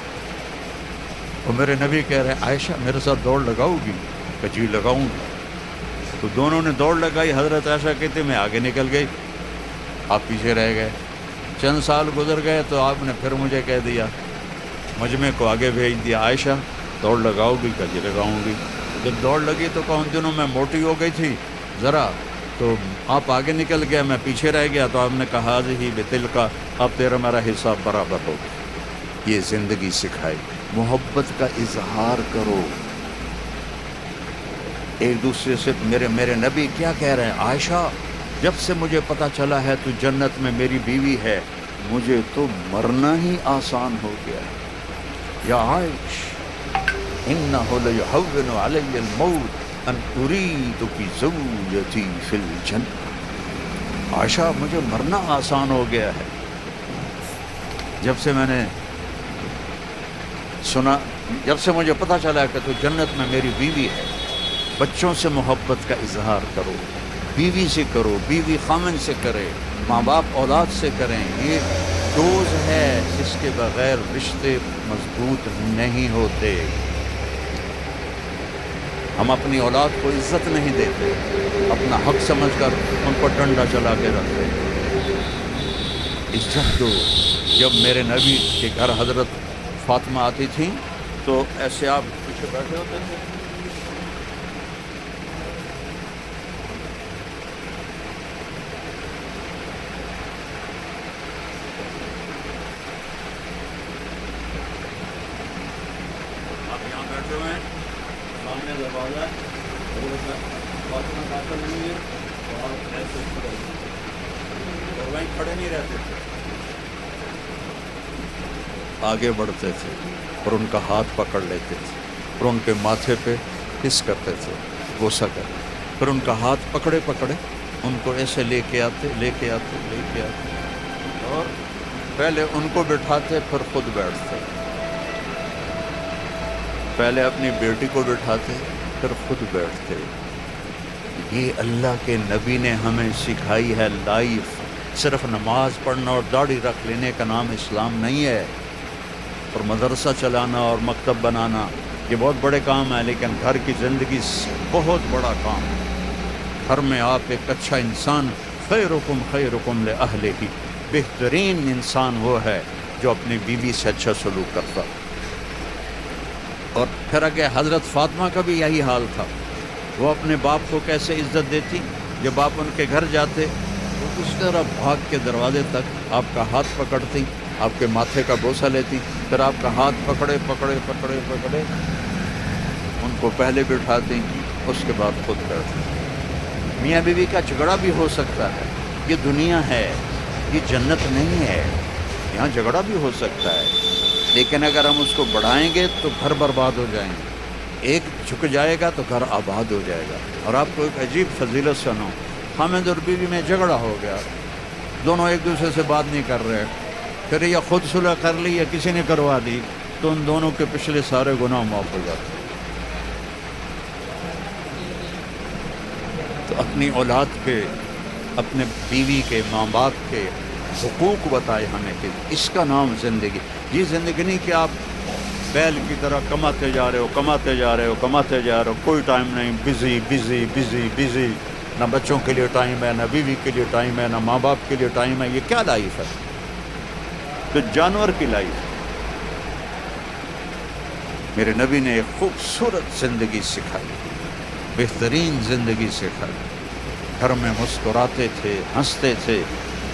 اور میرے نبی کہہ رہے ہیں عائشہ میرے ساتھ دوڑ لگاؤ گی؟ کہ جی لگاؤں گا. تو دونوں نے دوڑ لگائی. حضرت عائشہ کہتے میں آگے نکل گئی, آپ پیچھے رہ گئے. چند سال گزر گئے تو آپ نے پھر مجھے کہہ دیا, مجمع کو آگے بھیج دیا, عائشہ دوڑ لگاؤ گی؟ کہ جی لگاؤں گی. جب دوڑ لگی تو کہ ان دنوں میں موٹی ہو گئی تھی ذرا, تو آپ آگے نکل گیا, میں پیچھے رہ گیا. تو آپ نے کہا ہی بتل کا, اب تیرا میرا حصہ برابر ہو گیا. یہ زندگی سکھائی. محبت کا اظہار کرو ایک دوسرے سے. میرے نبی کیا کہہ رہے ہیں, عائشہ جب سے مجھے پتہ چلا ہے تو جنت میں میری بیوی ہے, مجھے تو مرنا ہی آسان ہو گیا ہے. یا عائش انہ لیہون علی الموت ان اریدک زوجتی فی الجنہ. عائشہ مجھے مرنا آسان ہو گیا ہے جب سے میں نے سنا, جب سے مجھے پتہ چلا کہ تو جنت میں میری بیوی ہے. بچوں سے محبت کا اظہار کرو, بیوی سے کرو, بیوی خامن سے کرے, ماں باپ اولاد سے کریں. یہ ڈوز ہے, اس کے بغیر رشتے مضبوط نہیں ہوتے. ہم اپنی اولاد کو عزت نہیں دیتے, اپنا حق سمجھ کر ان پر ڈنڈا چلا کے رکھتے. عزت دو. جب میرے نبی کے گھر حضرت فاطمہ آتی تھیں تو ایسے آپ پیچھے بیٹھے ہوتے تھے, آپ یہاں بیٹھے ہوئے ہیں, سامنے دروازہ فاطمہ داخل ہوئی ہے اور آپ ایسے کھڑے اور وہیں کھڑے نہیں رہتے تھے, آگے بڑھتے تھے اور ان کا ہاتھ پکڑ لیتے تھے اور ان کے ماتھے پہ کس کرتے تھے, بوسہ کرتے. پھر ان کا ہاتھ پکڑے پکڑے ان کو ایسے لے کے آتے اور پہلے ان کو بٹھاتے پھر خود بیٹھتے. پہلے اپنی بیٹی کو بٹھاتے پھر خود بیٹھتے. یہ اللہ کے نبی نے ہمیں سکھائی ہے لائف. صرف نماز پڑھنا اور داڑھی رکھ لینے کا نام اسلام نہیں ہے. اور مدرسہ چلانا اور مکتب بنانا یہ بہت بڑے کام ہیں, لیکن گھر کی زندگی بہت بڑا کام ہے. گھر میں آپ ایک اچھا انسان, خیرکم خیرکم لأہلہ, بہترین انسان وہ ہے جو اپنی بیوی سے اچھا سلوک کرتا. اور پھر آگے حضرت فاطمہ کا بھی یہی حال تھا. وہ اپنے باپ کو کیسے عزت دیتی, جب آپ ان کے گھر جاتے تو اس طرح بھاگ کے دروازے تک آپ کا ہاتھ پکڑتی, آپ کے ماتھے کا بوسہ لیتی, پھر آپ کا ہاتھ پکڑے ان کو پہلے بٹھاتی, اس کے بعد خود بیٹھتی. میاں بیوی کا جھگڑا بھی ہو سکتا ہے, یہ دنیا ہے, یہ جنت نہیں ہے. یہاں جھگڑا بھی ہو سکتا ہے, لیکن اگر ہم اس کو بڑھائیں گے تو گھر برباد ہو جائیں گے. ایک جھک جائے گا تو گھر آباد ہو جائے گا. اور آپ کو ایک عجیب فضیلت سنو, خامد اور بیوی میں جھگڑا ہو گیا, دونوں ایک دوسرے سے بات نہیں کر رہے, پھر یا خود صلح کر لی یا کسی نے کروا دی, تو ان دونوں کے پچھلے سارے گناہ معاف ہو جاتے. تو اپنی اولاد کے, اپنے بیوی کے, ماں باپ کے حقوق بتائے ہمیں کہ اس کا نام زندگی. یہ زندگی نہیں کہ آپ بیل کی طرح کماتے جا رہے ہو, کوئی ٹائم نہیں, بزی, نہ بچوں کے لیے ٹائم ہے, نہ بیوی کے لیے ٹائم ہے, نہ ماں باپ کے لیے ٹائم ہے. یہ کیا لائف ہے؟ تو جانور کی لائف. میرے نبی نے ایک خوبصورت زندگی سکھائی, بہترین زندگی سکھائی. گھر میں مسکراتے تھے, ہنستے تھے.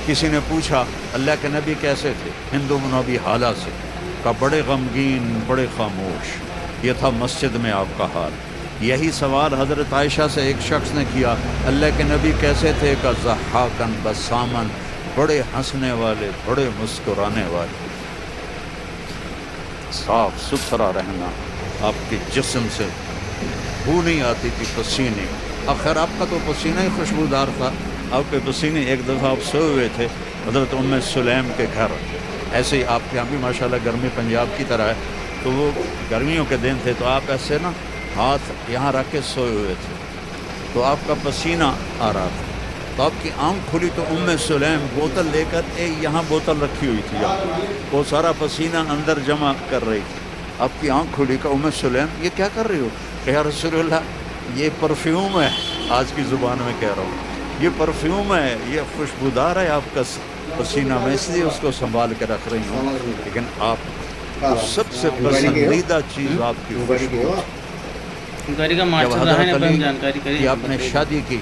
کسی نے پوچھا اللہ کے نبی کیسے تھے, ہندو منوی حالہ سے. کا بڑے غمگین بڑے خاموش، یہ تھا مسجد میں آپ کا حال۔ یہی سوال حضرت عائشہ سے ایک شخص نے کیا، اللہ کے نبی کیسے تھے؟ کہ ضحاکن بسامن، بڑے ہنسنے والے بڑے مسکرانے والے، صاف ستھرا رہنا، آپ کے جسم سے بو نہیں آتی تھی پسینے۔ آخر آپ کا تو پسینہ ہی خوشبودار تھا، آپ کے پسینے۔ ایک دفعہ آپ سوئے ہوئے تھے حضرت ام سلیم کے گھر، ایسے ہی آپ کے یہاں بھی ماشاءاللہ گرمی پنجاب کی طرح ہے، تو وہ گرمیوں کے دن تھے، تو آپ ایسے نا ہاتھ یہاں رکھ کے سوئے ہوئے تھے، تو آپ کا پسینہ آ رہا تھا، تو آپ کی آنکھ کھلی تو ام سلیم بوتل لے کر یہاں بوتل رکھی ہوئی تھی، وہ سارا پسینہ اندر جمع کر رہی تھی۔ آپ کی آنکھ کھلی کہ ام سلیم یہ کیا کر رہی ہو؟ کہ یا رسول اللہ یہ پرفیوم ہے، آج کی زبان میں کہہ رہا ہوں، یہ پرفیوم ہے، یہ خوشبودار ہے آپ کا پسینہ، میں اس لیے اس کو سنبھال کے رکھ رہی ہوں، لیکن آپ سب سے پسندیدہ چیز آپ کی خوشبو۔ جب حضرت علی کی آپ نے شادی کی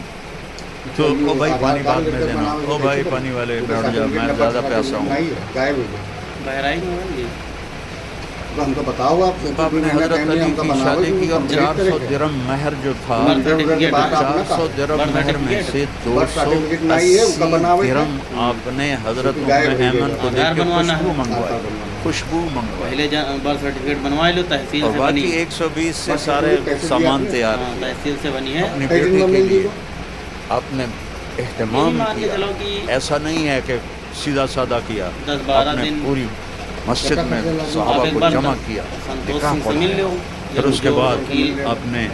تو او بھائی پانی بعد میں دینا، او بھائی پانی والے بیٹھ جا، میں زیادہ پیاسا ہوں۔ ہم کو بتاؤ آپ نے حضرت علی کی شادی کی اور 400 درہم مہر جو تھا، 400 درہم مہر میں سے 280 درہم آپ نے حضرت ام ایمن کو دے کے خوشبو منگوائی، خوشبو منگوائی، پہلے برتھ سرٹیفکیٹ بنوا لو، تحصیل اور سے باقی بنی، 120 سے سارے سامان تیار کیے تحصیل سے بنی ہے۔ اپنی بیٹی کے لیے۔ آپ نے اہتمام مان کے کیا، چلو کہ ایسا نہیں ہے کہ سیدھا سادہ کیا، 10-12 آپ نے دن پوری مسجد میں آپ صحابہ ایک کو بار جمع کیا، سنتوش نکاح سنگھ سے مل پڑھایا، لو، پھر اس کے بعد وکیل آپ نے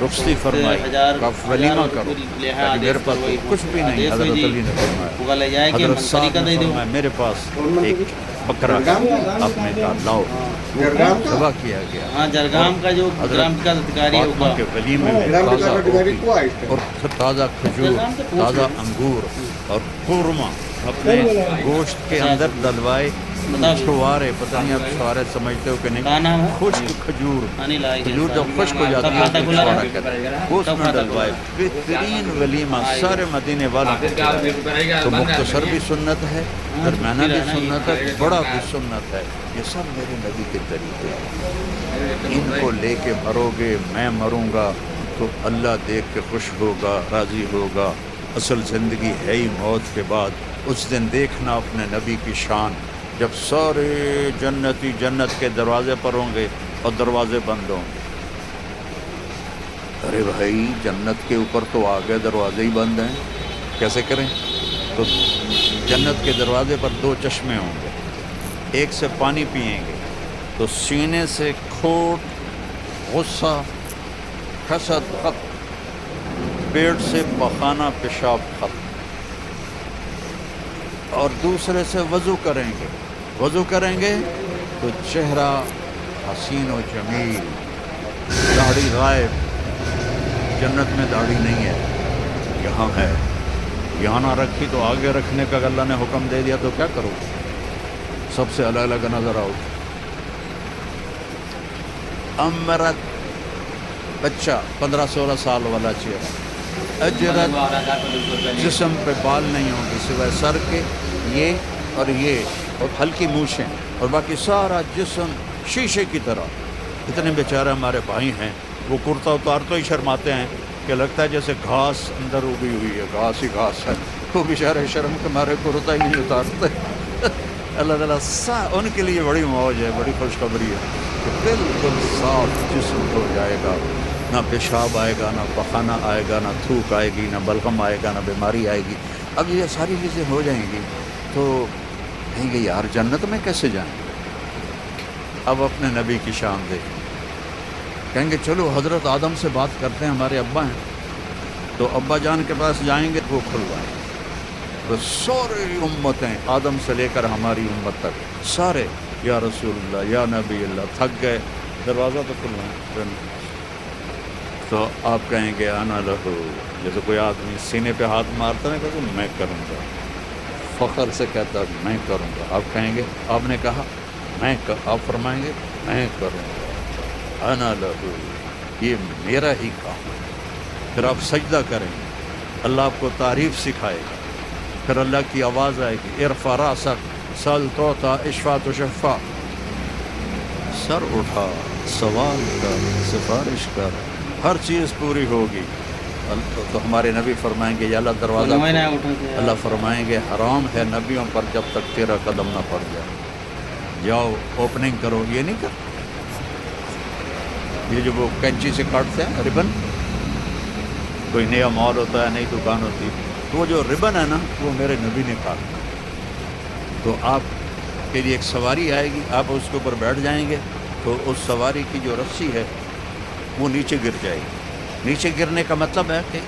رخصتی فرمائی، کہا ولیمہ کرو، تاکہ میرے پاس تو کچھ بھی نہیں، حضرت علی نے فرمایا، حضرت صاحب نے فرمایا میرے پاس ایک بکرا ہے، آپ نے کہا لاؤ، ذبح کیا گیا، ہاں جرگام کا جو گرام کا ادھکاری فاطمہ ہوگا کے ولیمے میں تازہ روٹی اور تازہ کھجور، تازہ انگور اور قورمہ اپنے گوشت کے اندر ڈلوائے، چھوارے، پتہ نہیں آپ چھوارے سمجھتے ہو کہ نہیں، خشک کھجور، کھجور جب خشک ہو جاتی ہے تو چھوارا کہتے ہیں، گوشت میں ڈلوائے، بہترین ولیمہ سارے مدینے والوں کو کھلائے۔ تو مختصر بھی سنت ہے، درمیانہ بھی سنت ہے، بڑا بھی سنت ہے، یہ سب میرے نبی کے طریقے ہیں، ان کو لے کے مرو گے، میں مروں گا تو اللہ دیکھ کے خوش ہوگا، راضی ہوگا۔ اصل زندگی ہے ہی موت کے بعد، اس دن دیکھنا اپنے نبی کی شان، جب سارے جنتی جنت کے دروازے پر ہوں گے اور دروازے بند ہوں گے۔ ارے بھائی جنت کے اوپر تو آگے دروازے ہی بند ہیں، کیسے کریں؟ تو جنت کے دروازے پر 2 چشمے ہوں گے، ایک سے پانی پئیں گے تو سینے سے کھوٹ، غصہ، حسد ختم، پیٹ سے پخانہ پیشاب ختم، اور دوسرے سے وضو کریں گے، وضو کریں گے تو چہرہ حسین و جمیل، داڑھی غائب، جنت میں داڑھی نہیں ہے، یہاں ہے، یہاں نہ رکھی تو آگے رکھنے کا اللہ نے حکم دے دیا تو کیا کرو، سب سے الگ الگ نظر آؤ۔ میرا بچہ 15-16 سال والا چہرہ، اجرت، جسم پہ بال نہیں ہوں گے سوائے سر کے، یہ اور ہلکی مونچھیں، اور باقی سارا جسم شیشے کی طرح۔ اتنے بیچارے ہمارے بھائی ہیں، وہ کرتا اتار تو ہی شرماتے ہیں کہ لگتا ہے جیسے گھاس اندر اگی ہوئی ہے، گھاس ہی گھاس ہے، وہ بیچارے شرم کے مارے کرتا ہی نہیں اتارتے۔ اللہ تعالیٰ ان کے لیے بڑی موج ہے، بڑی خوشخبری ہے کہ بالکل صاف جسم ہو جائے گا، نہ پیشاب آئے گا، نہ پخانہ آئے گا، نہ تھوک آئے گی، نہ بلغم آئے گا، نہ بیماری آئے گی۔ اب یہ ساری چیزیں ہو جائیں گی تو کہیں گے یار جنت میں کیسے جائیں؟ اب اپنے نبی کی شان دیکھیں، کہیں گے چلو حضرت آدم سے بات کرتے ہیں، ہمارے ابا ہیں، تو ابا جان کے پاس جائیں گے، وہ کھلوائیں گے، تو ساری امتیں آدم سے لے کر ہماری امت تک سارے یا رسول اللہ یا نبی اللہ تھک گئے، دروازہ تو کھلوائیں، تو آپ کہیں گے انا لہو، جیسے کوئی آدمی سینے پہ ہاتھ مارتا ہے کہ میں کروں گا، فخر سے کہتا میں کروں گا، آپ کہیں گے آپ نے کہا آپ فرمائیں گے میں کروں گا، انا لہو، یہ میرا ہی کام ہے۔ پھر آپ سجدہ کریں گے، اللہ آپ کو تعریف سکھائے گا، پھر اللہ کی آواز آئے گی ارفع راسک سل توتا اشفع تشفع، سر اٹھا, سوال کر, سفارش کر, ہر چیز پوری ہوگی. تو ہمارے نبی فرمائیں گے یا اللہ دروازہ کھول. اللہ فرمائیں گے حرام ہے نبیوں پر جب تک تیرا قدم نہ پڑ جائے, جاؤ اوپننگ کرو. یہ نہیں کر, یہ جو وہ کینچی سے کاٹتے ہیں ربن, کوئی نیا مال ہوتا ہے, نئی دکان ہوتی ہے, تو وہ جو ربن ہے نا وہ میرے نبی نے کاٹا. تو آپ کے لیے ایک سواری آئے گی, آپ اس کے اوپر بیٹھ جائیں گے تو اس سواری کی جو رسی ہے وہ نیچے گر جائے گی. نیچے گرنے کا مطلب ہے کہ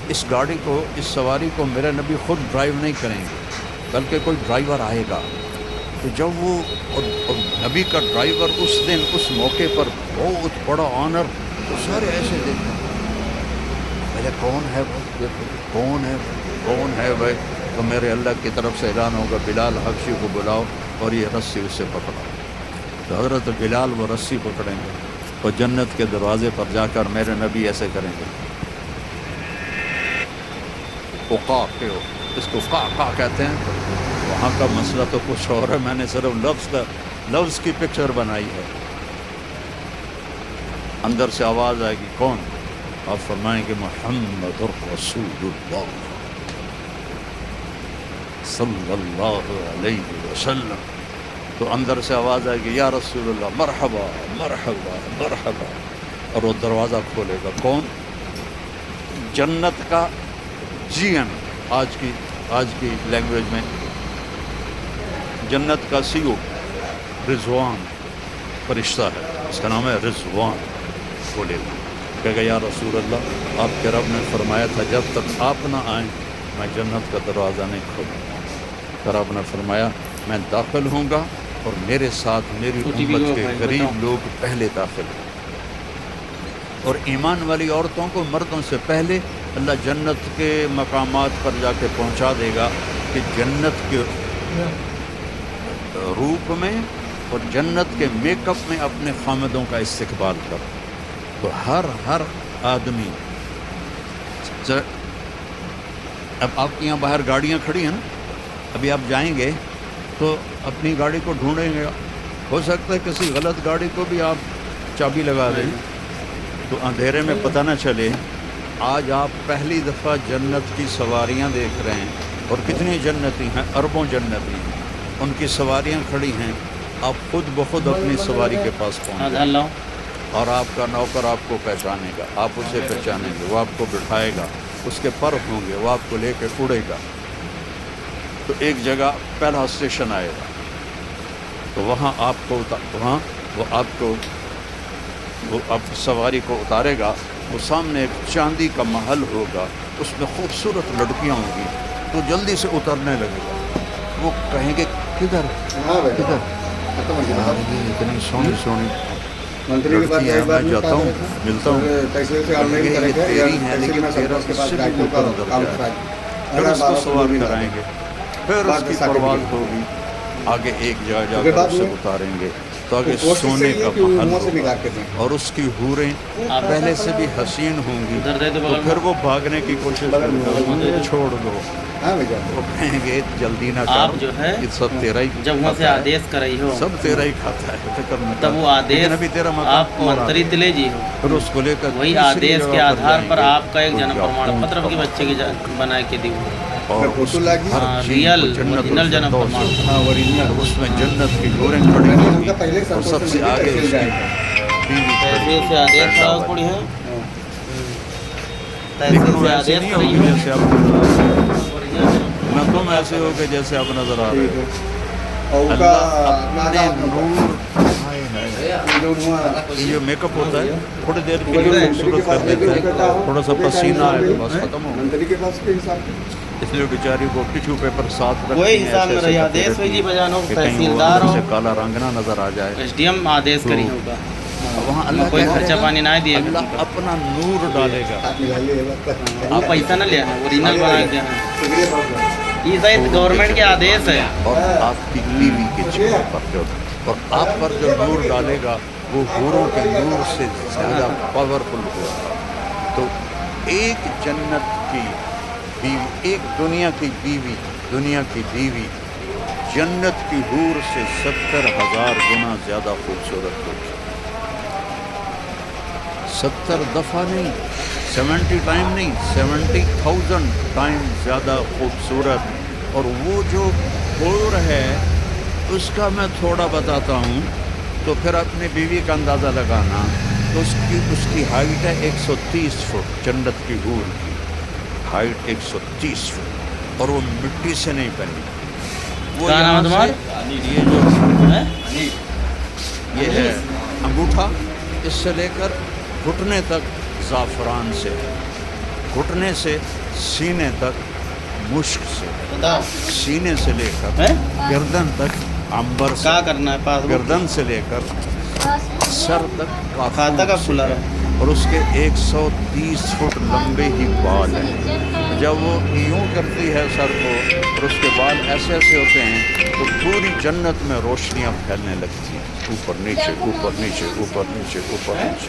اس گاڑی کو, اس سواری کو میرے نبی خود ڈرائیو نہیں کریں گے بلکہ کوئی ڈرائیور آئے گا. تو جب وہ نبی کا ڈرائیور اس دن اس موقع پر بہت بڑا آنر, تو سارے ایسے دیکھتے پہلے کون ہے وہ, کون ہے کون ہے بھائی. تو میرے اللہ کی طرف سے اعلان ہوگا بلال حبشی کو بلاؤ اور یہ رسی اسے پکڑاؤ. تو حضرت بلال وہ رسی پکڑیں گے اور جنت کے دروازے پر جا کر میرے نبی ایسے کریں گے, اس کو کا کہتے ہیں. وہاں کا مسئلہ تو کچھ اور ہے, میں نے صرف لفظ کی پکچر بنائی ہے. اندر سے آواز آئے گی کون, آپ فرمائیں گے محمد رسول اللہ صلی اللہ علیہ وسلم. تو اندر سے آواز آئے گی یا رسول اللہ مرحبا مرحبا مرحبا, اور وہ دروازہ کھولے گا کون, جنت کا جی ایم, آج کی لینگویج میں جنت کا CEO رضوان فرشتہ ہے, اس کا نام ہے رضوان. کھولے گا, کہے گا یا رسول اللہ آپ کے رب نے فرمایا تھا جب تک آپ نہ آئیں میں جنت کا دروازہ نہیں کھولوں گا. پھر آپ نے فرمایا میں داخل ہوں گا اور میرے ساتھ میری امت کے غریب لوگ پہلے داخل ہوں. اور ایمان والی عورتوں کو مردوں سے پہلے اللہ جنت کے مقامات پر جا کے پہنچا دے گا کہ جنت کے روپ میں اور جنت کے میک اپ میں اپنے خامدوں کا استقبال کر. تو ہر آدمی, اب آپ کے یہاں باہر گاڑیاں کھڑی ہیں نا, ابھی آپ جائیں گے تو اپنی گاڑی کو ڈھونڈیں گے, ہو سکتا ہے کسی غلط گاڑی کو بھی آپ چابی لگا دیں تو اندھیرے میں پتہ نہ چلے. آج آپ پہلی دفعہ جنت کی سواریاں دیکھ رہے ہیں, اور کتنی جنتی ہیں, اربوں جنتی ہیں, ان کی سواریاں کھڑی ہیں. آپ خود بخود اپنی سواری کے پاس پہنچ جائیں اور آپ کا نوکر آپ کو پہچانے گا, آپ اسے پہچانیں گے, وہ آپ کو بٹھائے گا, اس کے پر ہوں گے, وہ آپ کو لے کے اڑے گا. تو ایک جگہ پہلا اسٹیشن آئے گا, تو وہاں وہ آپ سواری کو اتارے گا. وہ سامنے ایک چاندی کا محل ہوگا, اس میں خوبصورت لڑکیاں ہوں گی, تو جلدی سے اترنے لگے گا. وہ کہیں گے کدھر کدھر, اتنی سونی سونی لڑکی ہے, میں جاتا ہوں ملتا ہوں, یہ تیری ہیں لیکن تیرا اس سے بھی اوپر درجہ ہے. پھر اس کو سوار کرائیں گے, پھر اس کی پرواز ہوگی, آگے ایک جگہ جا کر اسے اتاریں گے تو آگے سونے کا محل ہوگا, اور اس کی حوریں پہلے سے بھی حسین ہوں گی. تو پھر وہ بھاگنے کی کوشش کریں گے, چھوڑ دو, وہ کہیں گے جلدی نہ آپ جو ہے یہ سب تیرا ہی, جب وہاں سے آدیش کر رہی ہو سب تیرا ہی کھاتا ہے, فکر نہ تب وہ آدیش آپ منتری تلے جی ہو, پھر اس کو لے کر وہی آدیش کے آدھار پر آپ کا ایک جنم پرمان پتر کی بچے کی بنا کے دی, اور ریئل اوریجنل جنم پرمان, اس میں جنت کی ڈوریں کھڑی ہوں گی, اور سب سے آگے اس کی بیوی سے آدیش آواز پڑی ہے, لیکن وہ ایسے نہیں ہوگی جیسے آپ نہ تم ایسے ہو کہ جیسے آپ نظر آ رہے ہو. اللہ اپنے نور, یہ جو میک اپ ہوتا ہے تھوڑی دیر کے لیے خوبصورت کر دیتا ہے, تھوڑا سا پسینہ آئے تو بس ختم ہو. اس لیے بیچاری کو ٹشو پیپر ساتھ رکھتے ہیں سے کالا رنگ نہ نظر آ جائے. ایس ڈی ایم آدیش کری ہوگا, وہاں اللہ کوئی خرچہ پانی نہ دیا, اللہ اپنا نور ڈالے گا. آپ پیسہ نہ لیا, اوریجنل بنا کے یہ شاید گورنمنٹ کے آدیش ہے. اور آپ کی بیوی کے چہرے پر جو, اور آپ پر جو نور ڈالے گا وہ حوروں کے نور سے زیادہ پاورفل ہوگا. تو ایک جنت کی بیوی, ایک دنیا کی بیوی جنت کی حور سے 70,000 گنا زیادہ خوبصورت ہوگی. 70 دفعہ نہیں، 70 ٹائم نہیں، 70,000 ٹائم زیادہ خوبصورت. اور وہ جو حور ہے اس کا میں تھوڑا بتاتا ہوں تو پھر اپنی بیوی کا اندازہ لگانا. تو اس کی ہائٹ ہے 130 فٹ. جنت کی حور کی ہائٹ 130 فٹ، اور وہ مٹی سے نہیں بنی. وہ کیا نام ہے یہاں تمہارا؟ سے یہ جو ہیں؟ یہ ہے انگوٹھا، اس سے لے کر گھٹنے تک زعفران سے، گھٹنے سے سینے تک مشک سے، بتاؤ سینے سے لے کر ہیں؟ گردن تک عنبر سے، کیا کرنا ہے پاس گردن سے لے کر سر تک کھاتا کا سے کھلا ہے. رہا اور اس کے 130 فٹ لمبے ہی بال ہیں. جب وہ یوں کرتی ہے سر کو اور اس کے بال ایسے ایسے ہوتے ہیں تو پوری جنت میں روشنیاں پھیلنے لگتی ہیں، اوپر نیچے اوپر نیچے اوپر نیچے اوپر نیچے.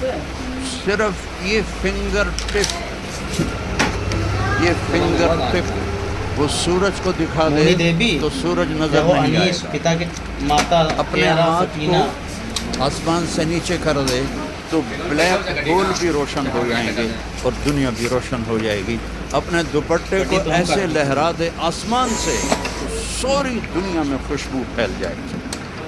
سے صرف یہ فنگر ٹپ، یہ فنگر ٹپ وہ سورج کو دکھا مونی دے دیوی تو سورج نظر جب وہ نہیں آئے انیس گا. پتا کے ماتا اپنے کیرا ہاتھ سکینہ کو آسمان سے نیچے کر دے تو بلیک ہول بھی روشن ہو جائیں گے اور دنیا بھی روشن ہو جائے گی. اپنے دوپٹے کو ایسے لہرا دے آسمان سے تو ساری دنیا میں خوشبو پھیل جائے گی.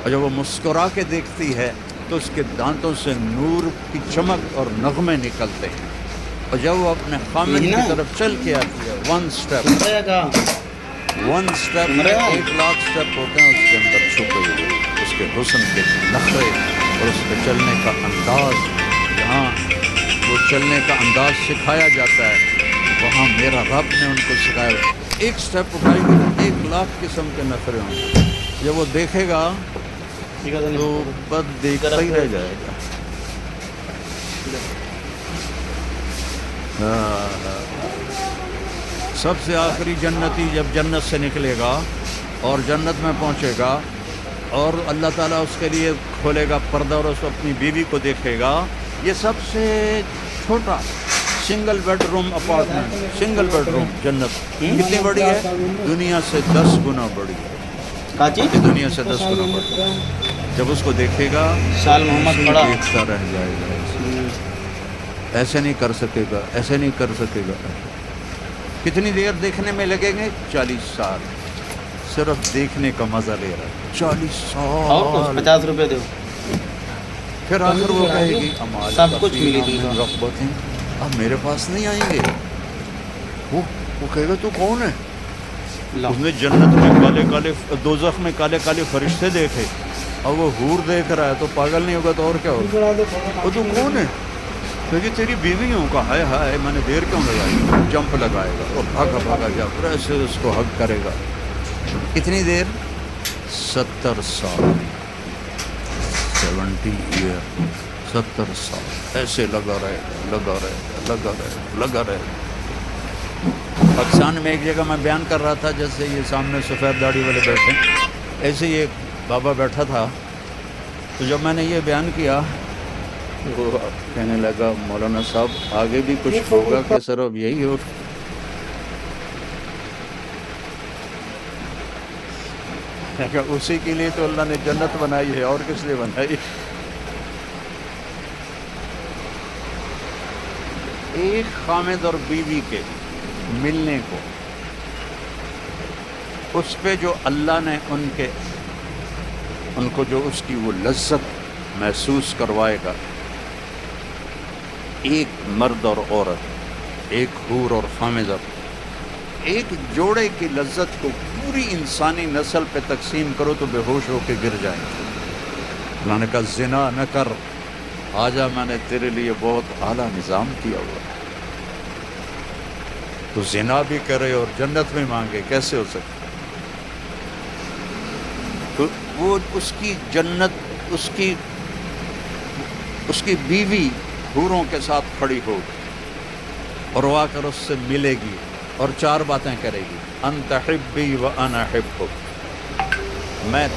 اور جب وہ مسکرا کے دیکھتی ہے تو اس کے دانتوں سے نور کی چمک اور نغمے نکلتے ہیں. اور جب وہ اپنے خامن کی طرف چل کے آتی ہے، ون سٹیپ، ون سٹیپ میں 1,00,000 سٹیپ ہوتے ہیں اس کے اندر چھپے ہوئے. اس کے حسن کے نخرے اور اس کے چلنے کا انداز، جہاں وہ چلنے کا انداز سکھایا جاتا ہے وہاں میرا رب نے ان کو سکھایا. ایک سٹیپ اٹھائے گی تو 1,00,000 قسم کے نخرے ہوں گے. جب وہ دیکھے گا تو بس دیکھتا ہی رہ جائے گا. سب سے آخری جنتی جب جنت سے نکلے گا اور جنت میں پہنچے گا اور اللہ تعالیٰ اس کے لیے کھولے گا پردہ اور اس اپنی بیوی کو دیکھے گا. یہ سب سے چھوٹا single bed room apartment, single bed room جنت کتنی بڑی ہے؟ دنیا سے 10 گنا بڑی ہے. کاچی دنیا سے 10 گنا بڑی ہے. جب اس کو دیکھے گا سال محمد پڑھا دیکھتا رہ جائے گا. ایسے نہیں کر سکے گا، ایسے نہیں کر سکے گا. کتنی دیر دیکھنے میں لگیں گے؟ 40 سال. صرف دیکھنے کا مزہ لے رہا ہے 40 سال. 50 روپے دو. پھر آخر وہ کہے گی امال سب کچھ ملی تھی رغبتیں اب میرے پاس نہیں آئیں گے. وہ کہے گا تو کون ہے؟ اس نے جنت میں کالے کالے، دوزخ میں کالے کالے فرشتے دیکھے اور وہ حور دیکھ رہا ہے تو پاگل نہیں ہوگا تو اور کیا ہوگا؟ وہ تو کون ہے؟ کیونکہ تیری بیوی ہوں کا ہائے ہائے میں نے دیر کیوں لگائی. جمپ لگائے گا اور بھاگا بھاگا جا کر ایسے اس کو حق کرے گا. کتنی دیر؟ 70 سال. 70 ایئر، 70 سال ایسے لگا رہے گا، لگا رہے گا، لگا رہے گا، لگا رہے گا. پاکستان میں ایک جگہ میں بیان کر رہا تھا، جیسے یہ سامنے سفید داڑھی والے بیٹھے، ایسے ہی ایک بابا بیٹھا تھا. تو جب میں نے یہ بیان کیا وہ کہنے لگا مولانا صاحب آگے بھی کچھ ہوگا کہ صرف یہی ہو؟ اسی کے لیے تو اللہ نے جنت بنائی ہے، اور کس لیے بنائی؟ ایک خامد اور بیوی کے ملنے کو، اس پہ جو اللہ نے ان کو جو اس کی وہ لذت محسوس کروائے گا، ایک مرد اور عورت، ایک حور اور خامدہ، ایک جوڑے کی لذت کو پوری انسانی نسل پہ تقسیم کرو تو بے ہوش ہو کے گر جائیں گے. اللہ نے کہا زنا نہ کر، آجا میں نے تیرے لیے بہت اعلیٰ نظام کیا ہوا ہے. تو زنا بھی کرے اور جنت میں مانگے، کیسے ہو سکتا؟ تو وہ اس کی جنت، اس کی بیوی حوروں کے ساتھ کھڑی ہوگی اور وہ آ کر اس سے ملے گی اور 4 باتیں کرے گی. انت حبی و انا حبک، میں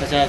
50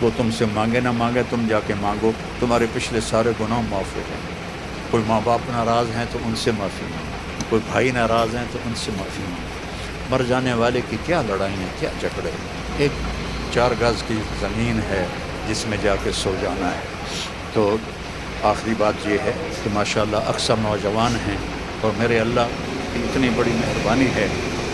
وہ تم سے مانگے نہ مانگے تم جا کے مانگو, تمہارے پچھلے سارے گناہ معاف ہو جائیں. کوئی ماں باپ ناراض ہیں تو ان سے معافی مانگو, کوئی بھائی ناراض ہیں تو ان سے معافی مانگو. مر جانے والے کی کیا لڑائی ہیں, کیا جھگڑے, ایک 4 گز کی زمین ہے جس میں جا کے سو جانا ہے. تو آخری بات یہ ہے کہ ماشاءاللہ اکثر نوجوان ہیں, اور میرے اللہ کی اتنی بڑی مہربانی ہے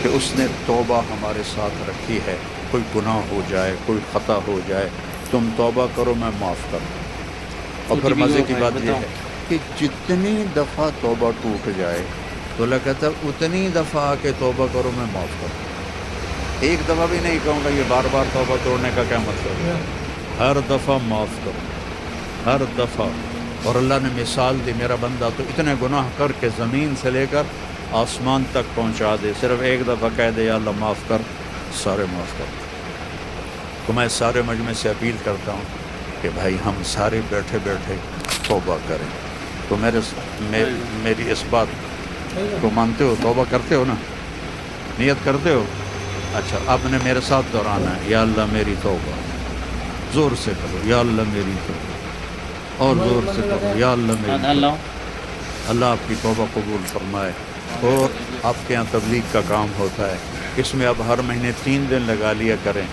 کہ اس نے توبہ ہمارے ساتھ رکھی ہے. کوئی گناہ ہو جائے, کوئی خطا ہو جائے, تم توبہ کرو میں معاف کر دوں. اور پھر مزے کی بات یہ ہے کہ جتنی دفعہ توبہ ٹوٹ جائے تو اللہ کہتا ہے اتنی دفعہ آ کے توبہ کرو میں معاف کر دوں. ایک دفعہ بھی نہیں کہوں گا یہ بار بار توبہ توڑنے کا کیا مطلب ہے. ہر دفعہ معاف کرو, ہر دفعہ. اور اللہ نے مثال دی, میرا بندہ تو اتنے گناہ کر کے زمین سے لے کر آسمان تک پہنچا دے, صرف ایک دفعہ کہہ دے یا اللہ معاف کر, سارے معاف کر. تو میں سارے مجمع سے اپیل کرتا ہوں کہ بھائی ہم سارے بیٹھے بیٹھے توبہ کریں. تو میری اس بات کو مانتے ہو, توبہ کرتے ہو نا, نیت کرتے ہو؟ اچھا, آپ نے میرے ساتھ دہرانا ہے, یا اللہ میری توبہ. زور سے کرو, یا اللہ میری توبہ. اور زور سے کرو, یا اللہ میری توبہ. اللہ آپ کی توبہ قبول فرمائے. اور آپ کے یہاں تبلیغ کا کام ہوتا ہے, اس میں اب ہر مہینے 3 دن لگا لیا کریں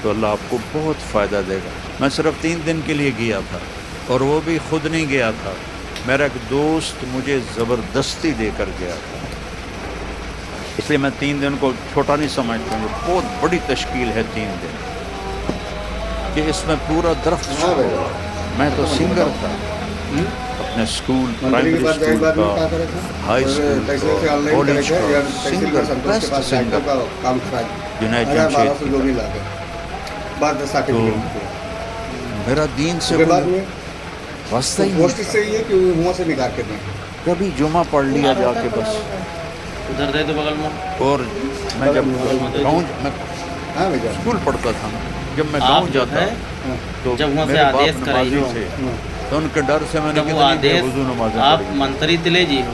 تو اللہ آپ کو بہت فائدہ دے گا. میں صرف 3 دن کے لیے گیا تھا, اور وہ بھی خود نہیں گیا تھا, میرا ایک دوست مجھے زبردستی دے کر گیا تھا. اس لیے میں 3 دن کو چھوٹا نہیں سمجھتا ہوں, بہت بڑی تشکیل ہے 3 دن کہ اس میں پورا درخت چھوڑا. میں تو سنگر تھا, اپنے اسکول, پرائمری اسکول کا, ہائی اسکول کا, کالج کا, singer, best singer Junaid Jamshed. تو میرا دین سے واسطہ ہی کوشش سے یہ کہ وہاں سے نکال کے دیں. کبھی جمعہ پڑھ لیا جا کے بس. ادھر دے تو بغل میں. اور میں جب گاؤں میں اسکول پڑھتا تھا, جب میں گاؤں جاتا تو جب وہاں سے میرے آدیش باپ کرائی نمازی ہو, تھے, تو ان کے ڈر سے میں نے جب وہ کتنی آدیش وضو نمازیں آپ پڑھی. منتری تلے جی ہو,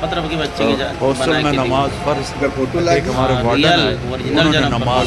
پتر کے بچے کے ہاسٹل بنا میں کے نماز فرض, فوٹو ایک ہمارے وارڈن ریئل ہیں اوریجنل انہوں نے جنم نماز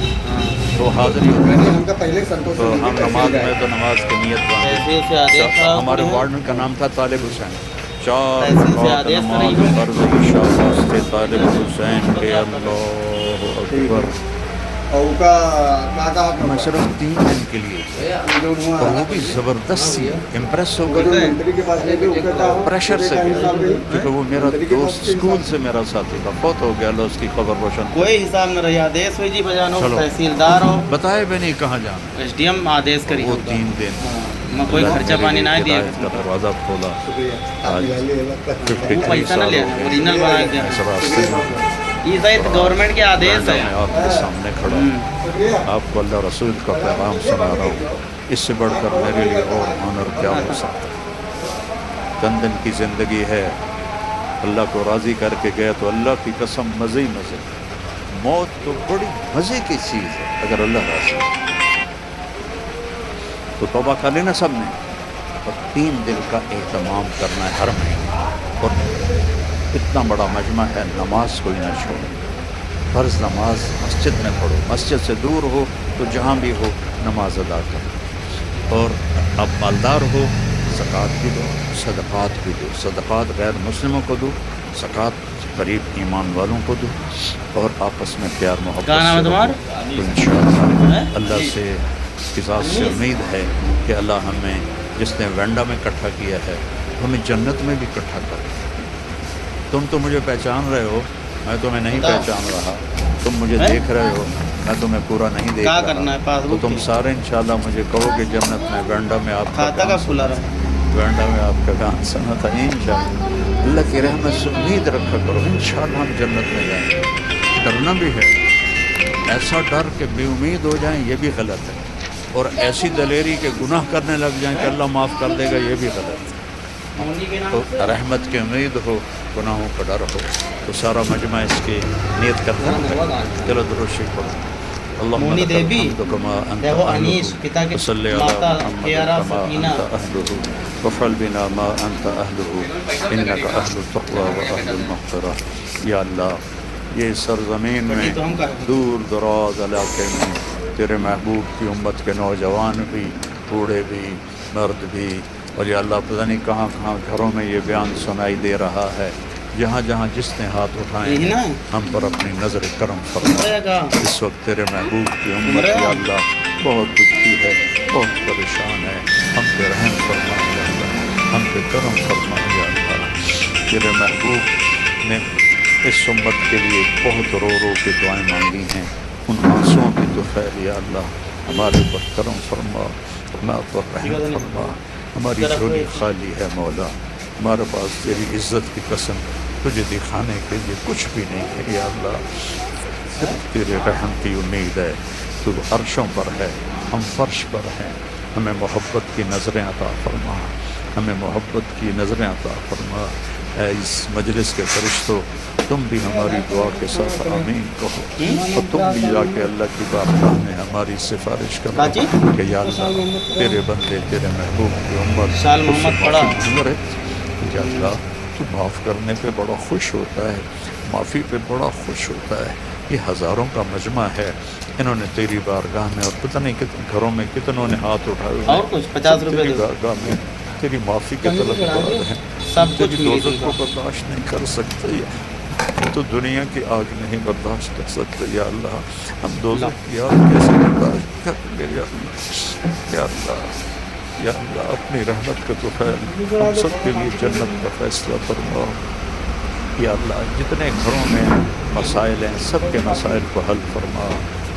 دی, تو حاضری ہوتی میں نے ہے. ہم کا پہلے سنتوش تو ہم نماز میں تو نماز کی نیت ایسے سے باندھے. آدیش تھا ہمارے وارڈن کا نام تھا طالب حسین. 4 تحصیل سے رکعت آدیش نماز کرائی ہو. فرض عشاء واسطے طالب حسین کے اللہ اکبر. اور کا کہا میں صرف 3 دن کے لیے گیا, اور وہ بھی زبردستی امپریس ہو گئی, منتری کے پاس لے کے کہتا ہوں پریشر سے گیا, کیونکہ وہ میرا دوست اسکول سے میرا ساتھی تھا, فوت ہو گیا, اللہ اس کی خبر روشن کرے. کوئی حساب نہ رہی, آدیش ہوئی جی بجانو, چلو. تحصیلدار ہو, بتائے بھی نہیں کہاں جانا. ایس ڈی ایم آدیش کری وہ ہوگا. 3 دن میں کوئی اللہ خرچہ میرے پانی لیے نہ دیا, ہدایت کا دروازہ کھولا. آج وہ 53 پیسہ نہ سال لیا, ہو گئے اوریجنل بنا کے. اس راستے میں. یہ شاید گورنمنٹ کے آدیش ہے. میں آپ کے سامنے کھڑا ہوں, آپ کو اللہ رسول کا پیغام سنا رہا ہوں. اس سے بڑھ کر میرے لیے اور آنر کیا ہو سکتا ہے. چند دن کی زندگی ہے, اللہ کو راضی کر کے گئے تو اللہ کی قسم مزے ہی مزے. موت تو بڑی مزے کی چیز ہے اگر اللہ راضی ہے. تو توبہ کر لینا سب نے, اور 3 دن کا اہتمام کرنا ہے ہر مہینے. اور اتنا بڑا مجمع ہے, نماز کوئی نہ چھوڑے. فرض نماز مسجد میں پڑھو, مسجد سے دور ہو تو جہاں بھی ہو نماز ادا کرو. اور اب مالدار ہو, زکوٰۃ بھی دو, صدقات بھی دو. صدقات غیر مسلموں کو دو, زکوٰۃ قریب ایمان والوں کو دو, اور آپس میں پیار محبت کیا نام ہے سے تمہارا؟ رہو. تو انشاءاللہ اللہ سے کی ذات سے امید ہے کہ اللہ ہمیں جس نے وینڈا میں اکٹھا کیا ہے ہمیں جنت میں بھی اکٹھا کرے. تم تو مجھے پہچان رہے ہو, میں تمہیں نہیں پہچان رہا. تم مجھے دیکھ رہے ہو, میں تمہیں پورا نہیں دیکھ کیا رہا. کرنا ہے پاس تو تم سارے انشاءاللہ مجھے کہو کہ جنت میں وینڈا میں آپ کا کھاتا کا گان کھلا سنا رہا. تھا, وینڈا میں آپ کا گان سنا تھا. انشاءاللہ اللہ کی رحمت سے امید رکھا کرو, انشاءاللہ ہم جنت میں جائیں گے. ڈرنا بھی ہے, ایسا ڈر کہ بے امید ہو جائیں یہ بھی غلط ہے, اور ایسی دلیری کہ گناہ کرنے لگ جائیں کہ اللہ معاف کر دے گا یہ بھی غلط ہے. تو رحمت کی امید ہو, گناہوں کا ڈر ہو. تو سارا مجمع اس کی نیت کرتا ہے. چلو درود شریف پڑھو. اللہم لک الحمد کما انت اہلہ, وصلی علی محمد کما انت اہلہ, وفعل بنا ما انت اہلہ, انک اہل التقوی و اہل المغفرہ. یا اللہ یہ سرزمین میں دور دراز علاقے میں تیرے محبوب کی امت کے نوجوان بھی، بوڑھے بھی، مرد بھی، اور یا اللہ پتہ نہیں کہاں کہاں گھروں میں یہ بیان سنائی دے رہا ہے، جہاں جہاں جس نے ہاتھ اٹھائے ہیں ہم پر اپنی نظر کرم فرما۔ اس وقت تیرے محبوب کی امت یا اللہ بہت دکھی ہے، بہت پریشان ہے، ہم پہ رحم فرما یا اللہ، ہم پہ کرم فرما یا اللہ۔ تیرے محبوب نے اس امت کے لیے بہت رو رو کے دعائیں مانگی ہیں، ان آنسوؤں کی تو خیر یا اللہ ہمارے اوپر کرم فرما، ہمارے پر رحم فرما۔ ہماری جھولی خالی ہے مولا، ہمارے پاس تیری عزت کی قسم تجھے دکھانے کے لیے کچھ بھی نہیں ہے یا اللہ، صرف تیرے رحم کی امید ہے۔ تو عرشوں پر ہے، ہم فرش پر ہیں، ہمیں محبت کی نظریں عطا فرما، ہمیں محبت کی نظریں عطا فرما۔ اے اس مجلس کے فرشتوں، تم بھی ہماری دعا کے ساتھ آمین کہو، اور تم بھی جا کے اللہ کی بارگاہ میں ہماری سفارش کرو کہ یا اللہ تیرے بندے تیرے محبوب کی امت معافی ہے۔ یا اللہ تو معاف کرنے پہ بڑا خوش ہوتا ہے، معافی پہ بڑا خوش ہوتا ہے۔ یہ ہزاروں کا مجمع ہے، انہوں نے تیری بارگاہ میں، اور پتہ نہیں کتنے گھروں میں کتنوں نے ہاتھ اٹھائے ہوئے، اور کچھ 50 روپے تیری بارگاہ میں تیری معافی کے طلبگار ہیں، سب تیری کچھ دوزخ کو برداشت نہیں کر سکتے، تو دنیا کی آگ نہیں برداشت کر سکتے یا اللہ، ہم دوزخ کی آگ کیسے برداشت کریں گے یا اللہ۔ یا اللہ، یا اللہ اپنی رحمت کا تو خیر ہم سب کے لیے جنت کا فیصلہ فرما۔ یا اللہ جتنے گھروں میں مسائل ہیں سب کے مسائل کو حل فرما،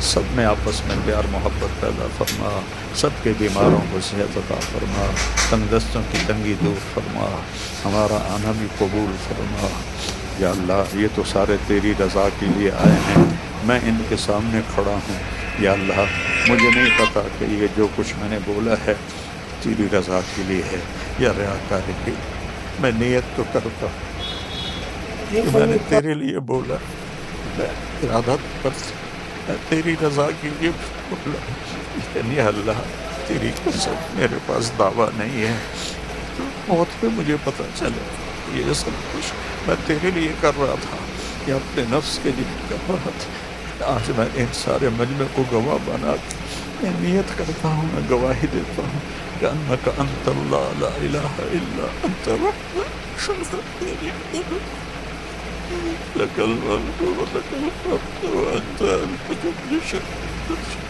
سب میں آپس میں پیار محبت پیدا فرما، سب کے بیماروں کو صحت عطا فرما، تنگ دستوں کی تنگی دور فرما، ہمارا آنا بھی قبول فرما۔ یا اللہ یہ تو سارے تیری رضا کے لیے آئے ہیں، میں ان کے سامنے کھڑا ہوں یا اللہ، مجھے نہیں پتا کہ یہ جو کچھ میں نے بولا ہے تیری رضا کے لیے ہے یا ریاکاری کے لیے۔ میں نیت تو کرتا ہوں کہ میں نے تیرے لیے بولا، میں ارادہ کرتا میں تیری رضا کے لیے بولا، لیکن یا اللہ تیری قسم میرے پاس دعویٰ نہیں ہے، موت پہ مجھے پتہ چلے یہ سب کچھ میں تیرے لیے کر رہا تھا یا اپنے نفس کے لیے کر رہا تھا۔ آج میں ان سارے مجمع کو گواہ بنا کے میں نیت کرتا ہوں، میں گواہی دیتا ہوں کہ انک انت اللہ لا الہ الا انت لک الملک ولک الحمد وانت على كل شيء قدير۔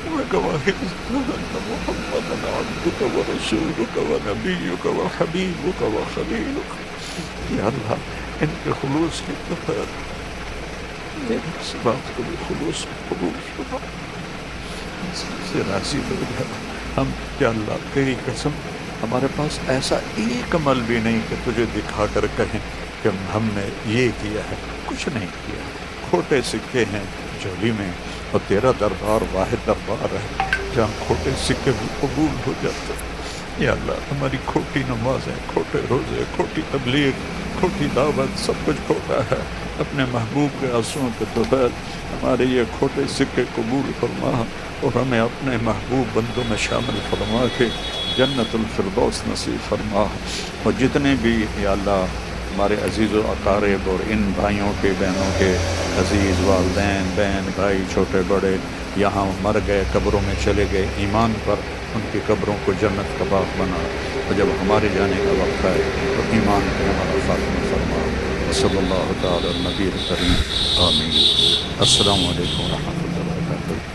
میں گواہی دیتا ہوں ان محمدا عبدک ورسولک ونبیک وحبیبک وخلیلک۔ یا اللہ ان کے خلوص کی طرف اس بات کو بھی خلوص قبول فرما، سے راضی ہو جا۔ ہم یا اللہ تیری قسم ہمارے پاس ایسا ایک عمل بھی نہیں کہ تجھے دکھا کر کہیں کہ ہم نے یہ کیا ہے، کچھ نہیں کیا، کھوٹے سکے ہیں جھولی میں، اور تیرا دربار واحد دربار ہے جہاں کھوٹے سکے بھی قبول ہو جاتے ہیں۔ یا اللہ ہماری کھوٹی نمازیں، کھوٹے روزے، کھوٹی تبلیغ، کھوٹی دعوت، سب کچھ کھوٹا ہے، اپنے محبوب کے آنسوؤں کے بغیر ہمارے یہ کھوٹے سکے قبول فرما، اور ہمیں اپنے محبوب بندوں میں شامل فرما کے جنت الفردوس نصیب فرما۔ اور جتنے بھی یا اللہ ہمارے عزیز و اقارب اور ان بھائیوں کے بہنوں کے عزیز والدین، بہن بھائی چھوٹے بڑے یہاں مر گئے، قبروں میں چلے گئے ایمان پر، ان کی قبروں کو جنت کا باغ بنا، اور جب ہمارے جانے کا وقت ہے تو ایمان پہ ہمارا خاتمہ فرما۔ صلی اللہ تعالی نبی کریم آمین۔ السلام علیکم ورحمۃ اللہ وبرکاتہ۔